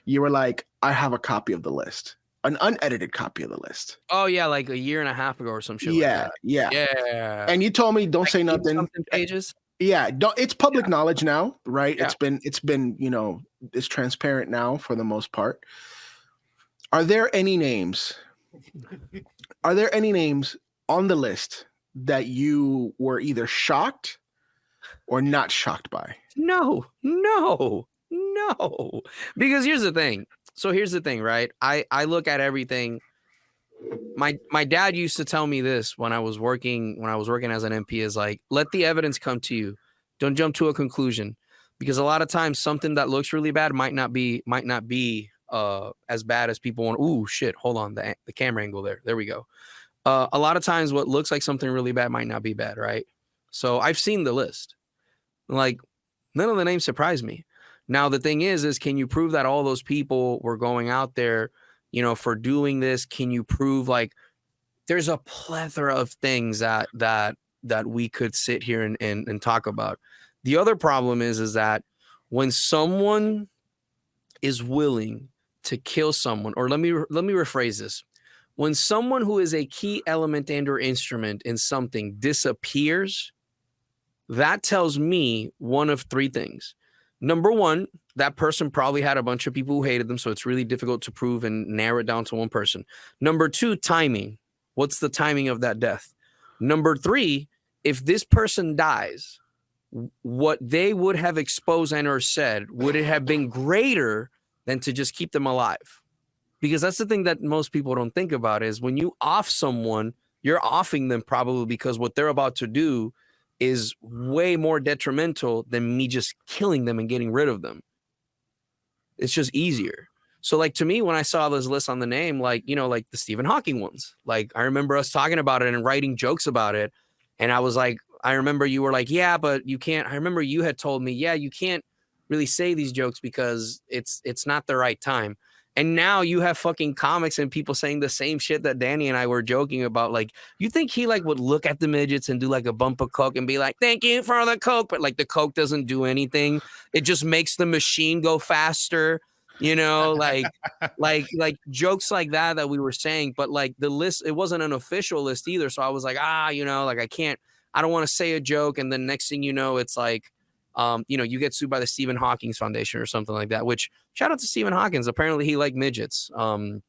you were like, I have a copy of the list, an unedited copy of the list. Oh yeah, like a year and a half ago or some shit. Yeah, like yeah. Yeah. And you told me don't say nothing. Something pages. Yeah, it's public knowledge now, right? Yeah. It's been, you know, it's transparent now for the most part. Are there any names on the list that you were either shocked or not shocked by? No. Because here's the thing. So here's the thing, right? I look at everything. My dad used to tell me this when I was working as an MP, is like, let the evidence come to you. Don't jump to a conclusion, because a lot of times something that looks really bad might not be as bad as people want. Ooh, shit. Hold on. The camera angle there. There we go. A lot of times what looks like something really bad might not be bad, right? So I've seen the list. Like, none of the names surprise me. Now, the thing is can you prove that all those people were going out there, you know, for doing this? Can you prove, like, there's a plethora of things that we could sit here and talk about. The other problem is that when someone is willing to kill someone, or let me rephrase this. When someone who is a key element and or instrument in something disappears, that tells me one of three things. Number one, that person probably had a bunch of people who hated them, so it's really difficult to prove and narrow it down to one person. Number two, timing. What's the timing of that death? Number three, if this person dies, what they would have exposed and or said, would it have been greater than to just keep them alive? Because that's the thing that most people don't think about, is when you off someone, you're offing them probably because what they're about to do is way more detrimental than me just killing them and getting rid of them. It's just easier. So, like, to me, when I saw this list on the name, like, you know, like the Stephen Hawking ones, like, I remember us talking about it and writing jokes about it. And I was like, I remember you were like, yeah, but you can't. I remember you had told me, yeah, you can't really say these jokes because it's not the right time. And now you have fucking comics and people saying the same shit that Danny and I were joking about. Like, you think he like would look at the midgets and do like a bump of coke and be like, thank you for the coke. But like the coke doesn't do anything. It just makes the machine go faster, you know, like jokes like that we were saying. But like the list, it wasn't an official list either. So I was like, you know, like I don't want to say a joke. And then next thing you know, it's like, you know, you get sued by the Stephen Hawking Foundation or something like that, which shout out to Stephen Hawking. Apparently he liked midgets. You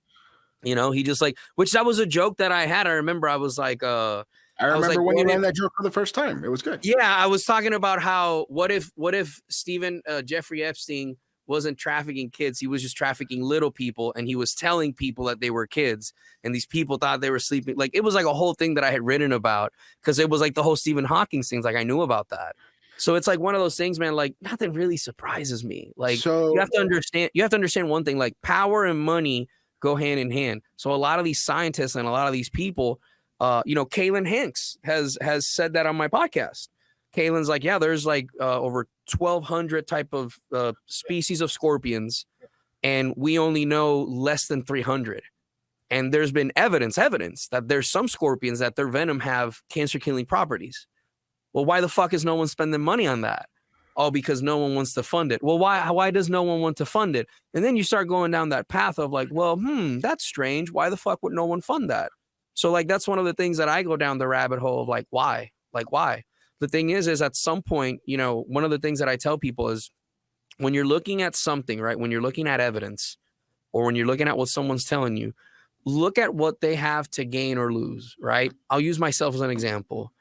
know, he just like, which that was a joke that I had. I remember I was like, I remember when you ran that joke for the first time. It was good. Yeah. I was talking about how, what if Stephen, Jeffrey Epstein wasn't trafficking kids. He was just trafficking little people. And he was telling people that they were kids. And these people thought they were sleeping. Like, it was like a whole thing that I had written about, because it was like the whole Stephen Hawking things. Like, I knew about that. So it's like one of those things, man, like nothing really surprises me. Like, so, you have to understand one thing, like power and money go hand in hand. So a lot of these scientists and a lot of these people, you know, Kaylin Hanks has said that on my podcast. Kaylin's like, yeah, there's like over 1,200 type of species of scorpions, and we only know less than 300. And there's been evidence that there's some scorpions that their venom have cancer-killing properties. Well, why the fuck is no one spending money on that? Oh, because no one wants to fund it. Well, why does no one want to fund it? And then you start going down that path of like, well, that's strange. Why the fuck would no one fund that? So like, that's one of the things that I go down the rabbit hole of like, why? Like, why? The thing is at some point, you know, one of the things that I tell people is when you're looking at something, right? When you're looking at evidence, or when you're looking at what someone's telling you, look at what they have to gain or lose, right? I'll use myself as an example.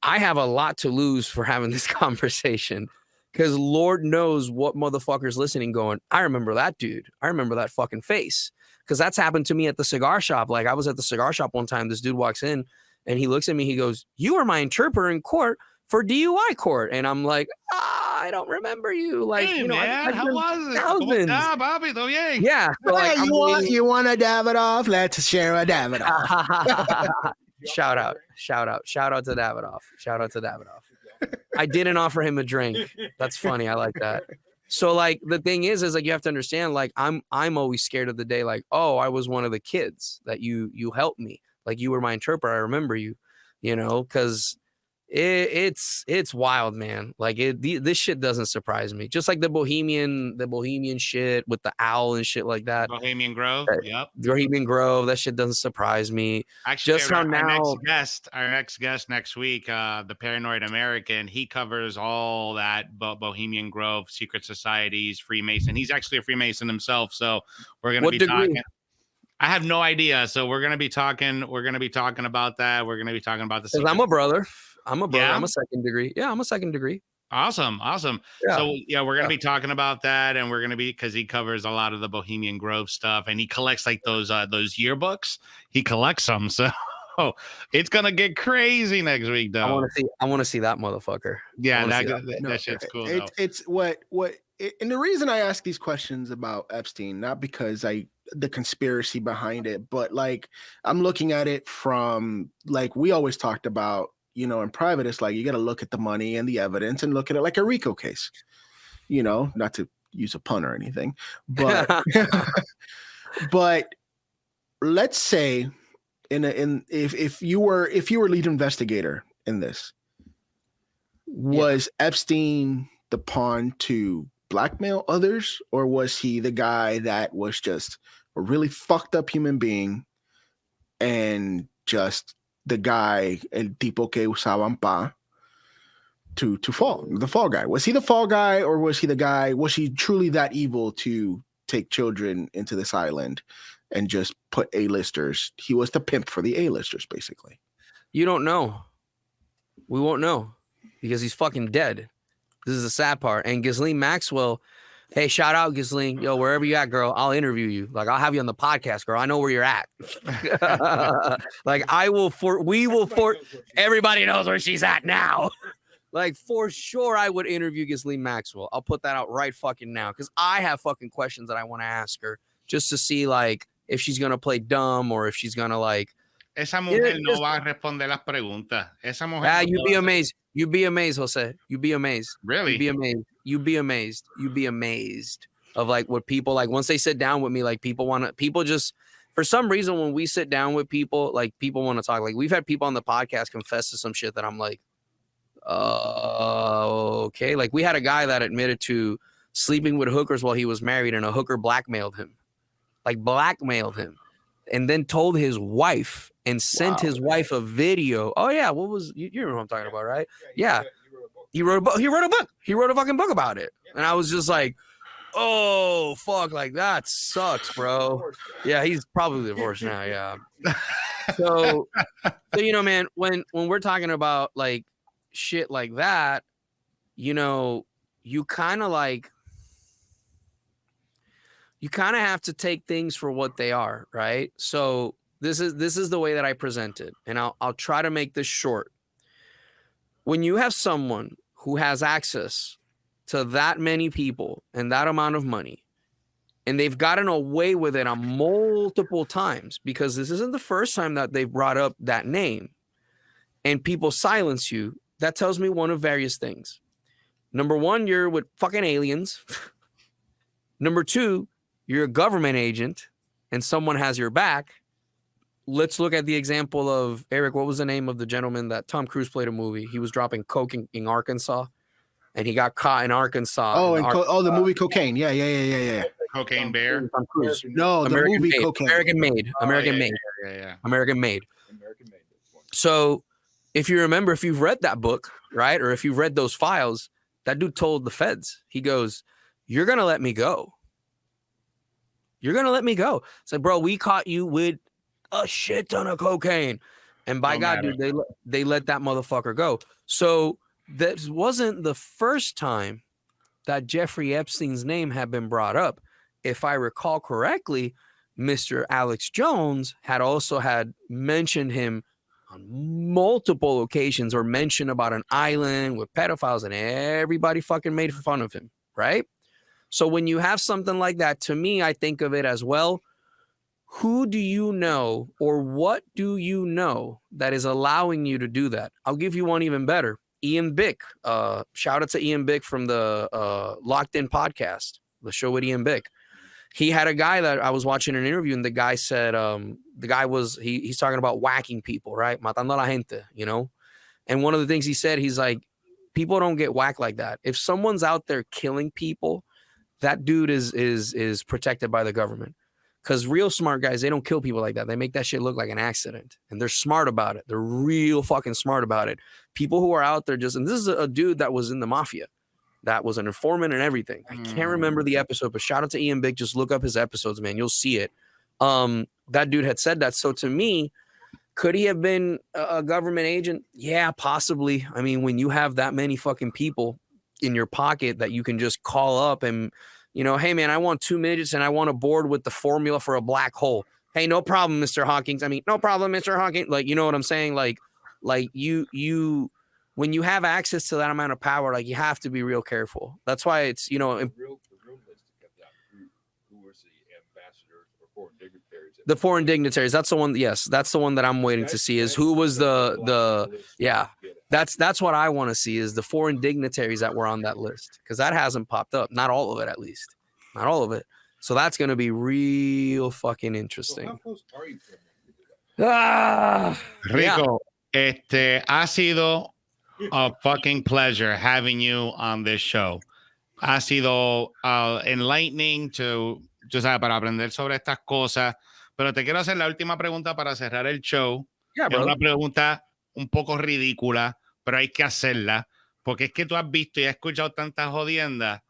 I have a lot to lose for having this conversation, because Lord knows what motherfuckers listening going, I remember that dude. I remember that fucking face. Because that's happened to me at the cigar shop. Like, I was at the cigar shop one time. This dude walks in and he looks at me. He goes, you were my interpreter in court for DUI court. And I'm like, I don't remember you. Like, hey, you know, man, how was it? thousands. Papi, todo bien? Yeah. So like, you want to Davidoff? Let's share a Davidoff. Shout out to Davidoff. I didn't offer him a drink. That's funny. I like that. So like the thing is like you have to understand, like I'm always scared of the day, like, oh, I was one of the kids that you helped me. Like you were my interpreter. I remember you, you know, because it's wild, man. Like this shit doesn't surprise me. Just like the Bohemian shit with the owl and shit like that. Bohemian Grove. Yep. Bohemian Grove. That shit doesn't surprise me. Actually, just how now our next guest next week, the Paranoid American, he covers all that Bohemian Grove, secret societies, Freemason. He's actually a Freemason himself. So we're gonna be talking. I have no idea. So we're gonna be talking. We're gonna be talking about that. We're gonna be talking about the. I'm a brother. Yeah? I'm a second degree. Yeah, I'm a second degree. Awesome. Yeah. So yeah, we're gonna be talking about that, and we're gonna be because he covers a lot of the Bohemian Grove stuff, and he collects like those yearbooks. He collects them, so it's gonna get crazy next week, though. I want to see that motherfucker. Yeah, that shit's cool. It's what and the reason I ask these questions about Epstein, not because the conspiracy behind it, but like I'm looking at it from like we always talked about. You know, in private, it's like you got to look at the money and the evidence and look at it like a Rico case. You know, not to use a pun or anything, but but let's say if you were lead investigator in this, was Epstein the pawn to blackmail others, or was he the guy that was just a really fucked up human being and just the guy, el tipo que usaban pa, to fall, the fall guy? Was he the fall guy, or was he the guy? Was he truly that evil to take children into this island and just put A-listers? He was the pimp for the A-listers, basically. You don't know. We won't know because he's fucking dead. This is the sad part. And Ghislaine Maxwell, hey, shout out Ghislaine. Yo, wherever you at, girl, I'll interview you. Like, I'll have you on the podcast, girl. I know where you're at. Like, everybody knows where she's at now. Like, for sure, I would interview Ghislaine Maxwell. I'll put that out right fucking now because I have fucking questions that I want to ask her just to see, like, if she's going to play dumb or if she's going to, like. Esa mujer no va a responder las preguntas. Esa mujer. You'd be amazed. You'd be amazed, Jose. You'd be amazed. Really? You'd be amazed. You'd be amazed. You'd be amazed of like what people like once they sit down with me, like people just for some reason when we sit down with people, like people want to talk. Like we've had people on the podcast confess to some shit that I'm like, okay. Like we had a guy that admitted to sleeping with hookers while he was married, and a hooker blackmailed him. And then told his wife and sent his wife a video. Oh yeah, what was you know what I'm talking about, right? Yeah. He wrote a book. He wrote a fucking book about it. And I was just like, oh fuck, like that sucks, bro. Yeah, he's probably divorced now, yeah. So you know, man, when we're talking about like shit like that, you know, you kind of have to take things for what they are, right? So this is the way that I present it, and I'll try to make this short. When you have someone who has access to that many people and that amount of money, and they've gotten away with it on multiple times, because this isn't the first time that they've brought up that name, and people silence you, that tells me one of various things. Number one, you're with fucking aliens. Number two, you're a government agent and someone has your back. Let's look at the example of Eric. What was the name of the gentleman that Tom Cruise played a movie? He was dropping coke in Arkansas, and he got caught in Arkansas. The movie Cocaine. Yeah. Cocaine Bear. Tom Cruise. No, the American movie made. Cocaine. American made. So if you remember, if you've read that book, right, or if you've read those files, that dude told the feds, he goes, "You're gonna let me go. You're gonna let me go." It's like, bro, we caught you with a shit ton of cocaine, and by God, dude, they let that motherfucker go. So that wasn't the first time that Jeffrey Epstein's name had been brought up. If I recall correctly, Mr. Alex Jones had mentioned him on multiple occasions or mentioned about an island with pedophiles, and everybody fucking made fun of him, right? So when you have something like that, to me, I think of it as, well, who do you know or what do you know that is allowing you to do that? I'll give you one even better. Ian Bick. Shout out to Ian Bick from the Locked In podcast, the show with Ian Bick. He had a guy that I was watching an interview, and the guy said, the guy was, he's talking about whacking people, right? Matando a la gente, you know? And one of the things he said, he's like, people don't get whacked like that. If someone's out there killing people, that dude is protected by the government. Because real smart guys, they don't kill people like that. They make that shit look like an accident. And they're smart about it. They're real fucking smart about it. People who are out there just, and this is a dude that was in the mafia. That was an informant and everything. I can't remember the episode, but shout out to Ian Bick. Just look up his episodes, man. You'll see it. That dude had said that. So to me, could he have been a government agent? Yeah, possibly. I mean, when you have that many fucking people in your pocket that you can just call up and, you know, hey, man, I want 2 midgets and I want a board with the formula for a black hole. Hey, no problem, Mr. Hawkins. I mean, no problem, Mr. Hawkins. Like, you know what I'm saying? Like you, when you have access to that amount of power, like, you have to be real careful. That's why it's, you know, The real list kept out who was the ambassadors or foreign dignitaries. The foreign dignitaries. That's the one. Yes, that's the one that I'm waiting to see. Is who was the yeah. That's what I want to see, is the foreign dignitaries that were on that list, because that hasn't popped up. Not all of it, at least. Not all of it. So that's going to be real fucking interesting. How close are you to them? Rico, ha sido a fucking pleasure having you on this show. Ha sido enlightening to, tú sabes, para aprender sobre estas cosas. Pero te quiero hacer la última pregunta para cerrar el show. Yeah, es una pregunta un poco ridícula, pero hay que hacerla, porque es que tú has visto y has escuchado tantas jodiendas.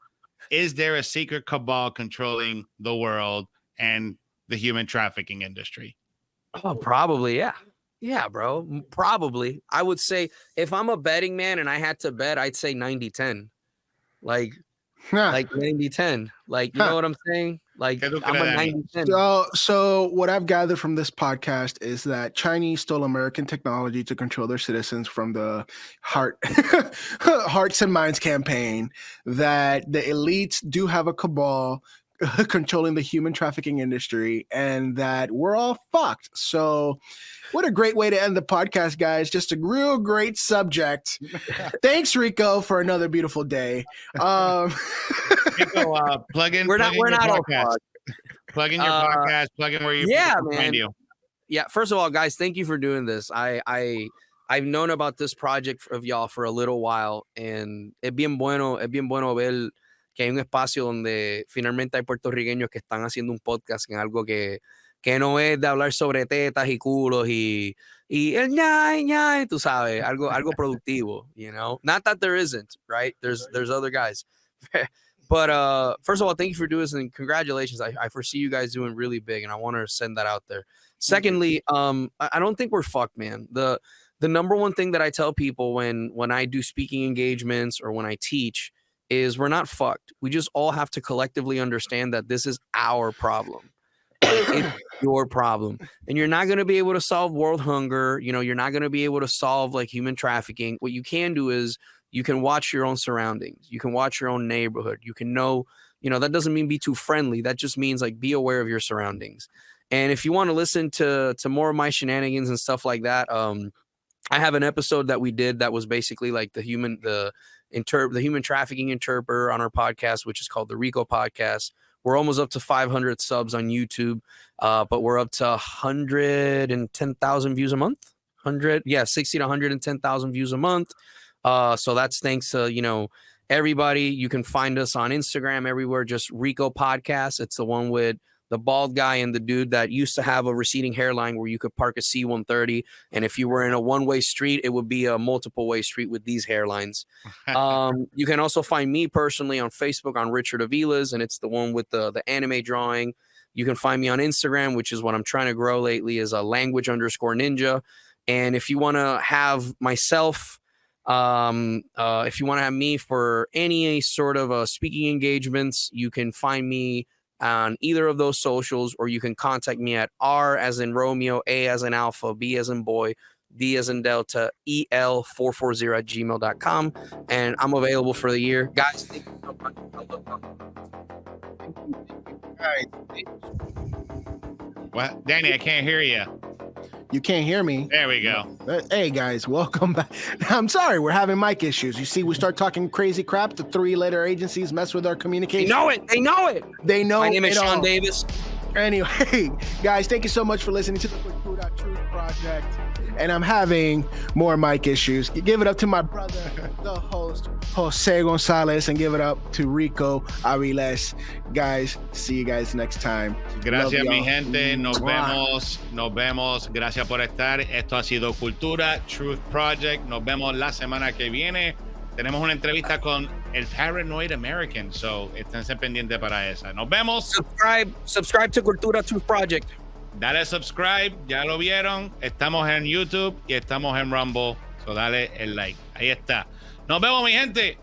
Is there a secret cabal controlling the world and the human trafficking industry? Oh, probably, yeah. Yeah, bro. Probably. I would say, if I'm a betting man and I had to bet, I'd say 90-10. Like 90-10. Like, you know what I'm saying? Like, I'm a 90-10. So what I've gathered from this podcast is that Chinese stole American technology to control their citizens from the Hearts and Minds campaign, that the elites do have a cabal controlling the human trafficking industry, and that we're all fucked. So what a great way to end the podcast, guys. Just a real great subject. Thanks, Rico, for another beautiful day. Rico, plug in. We're not all podcast. Plug in your podcast. Plug in where you find you. Yeah. First of all, guys, thank you for doing this. I've known about this project of y'all for a little while, and es bien bueno ver que hay un espacio donde finalmente hay puertorriqueños que están haciendo un podcast en algo que no es de hablar sobre tetas y culos y el ñay, tú sabes, algo productivo, you know? Not that there isn't, right? There's other guys. But first of all, thank you for doing this, and congratulations. I foresee you guys doing really big, and I want to send that out there. Secondly, I don't think we're fucked, man. The number one thing that I tell people when I do speaking engagements or when I teach is we're not fucked. We just all have to collectively understand that this is our problem. It's your problem. And you're not going to be able to solve world hunger. You know, you're not going to be able to solve like human trafficking. What you can do is you can watch your own surroundings. You can watch your own neighborhood. You can know, you know, that doesn't mean be too friendly. That just means like be aware of your surroundings. And if you want to listen to more of my shenanigans and stuff like that, I have an episode that we did that was basically like the human trafficking interpreter on our podcast, which is called the Rico Podcast. We're almost up to 500 subs on YouTube, but we're up to 110,000 views a month. 60 to 110,000 views a month. So that's thanks to, you know, everybody. You can find us on Instagram everywhere, just Rico Podcast. It's the one with the bald guy and the dude that used to have a receding hairline where you could park a C-130. And if you were in a one-way street, it would be a multiple-way street with these hairlines. You can also find me personally on Facebook on Rico Aviles, and it's the one with the anime drawing. You can find me on Instagram, which is what I'm trying to grow lately, is a language_ninja. And if you want to have myself, if you want to have me for any sort of speaking engagements, you can find me on either of those socials, or you can contact me at R as in Romeo, A as in Alpha, B as in boy, D as in Delta, EL440@gmail.com. And I'm available for the year. Guys, thank you so much. What? Danny, I can't hear you. You can't hear me. There we go. Hey guys, welcome back. I'm sorry, we're having mic issues. You see, we start talking crazy crap. The 3-letter agencies mess with our communication. They know it. They know it. They know. My name is it Sean all. Davis. Anyway, guys, thank you so much for listening to the Cultura Truth project. And I'm having more mic issues. Give it up to my brother, the host, Jose Gonzalez, and give it up to Rico Aviles. Guys, see you guys next time. Gracias, Love mi y'all. gente. Nos Mwah. vemos. Gracias por estar. Esto ha sido Cultura Truth Project. Nos vemos la semana que viene. Tenemos una entrevista con el Paranoid American, so esténse pendientes para esa. Nos vemos. Subscribe to Cultura Truth Project. Dale subscribe, ya lo vieron. Estamos en YouTube y estamos en Rumble, so dale el like. Ahí está. Nos vemos, mi gente.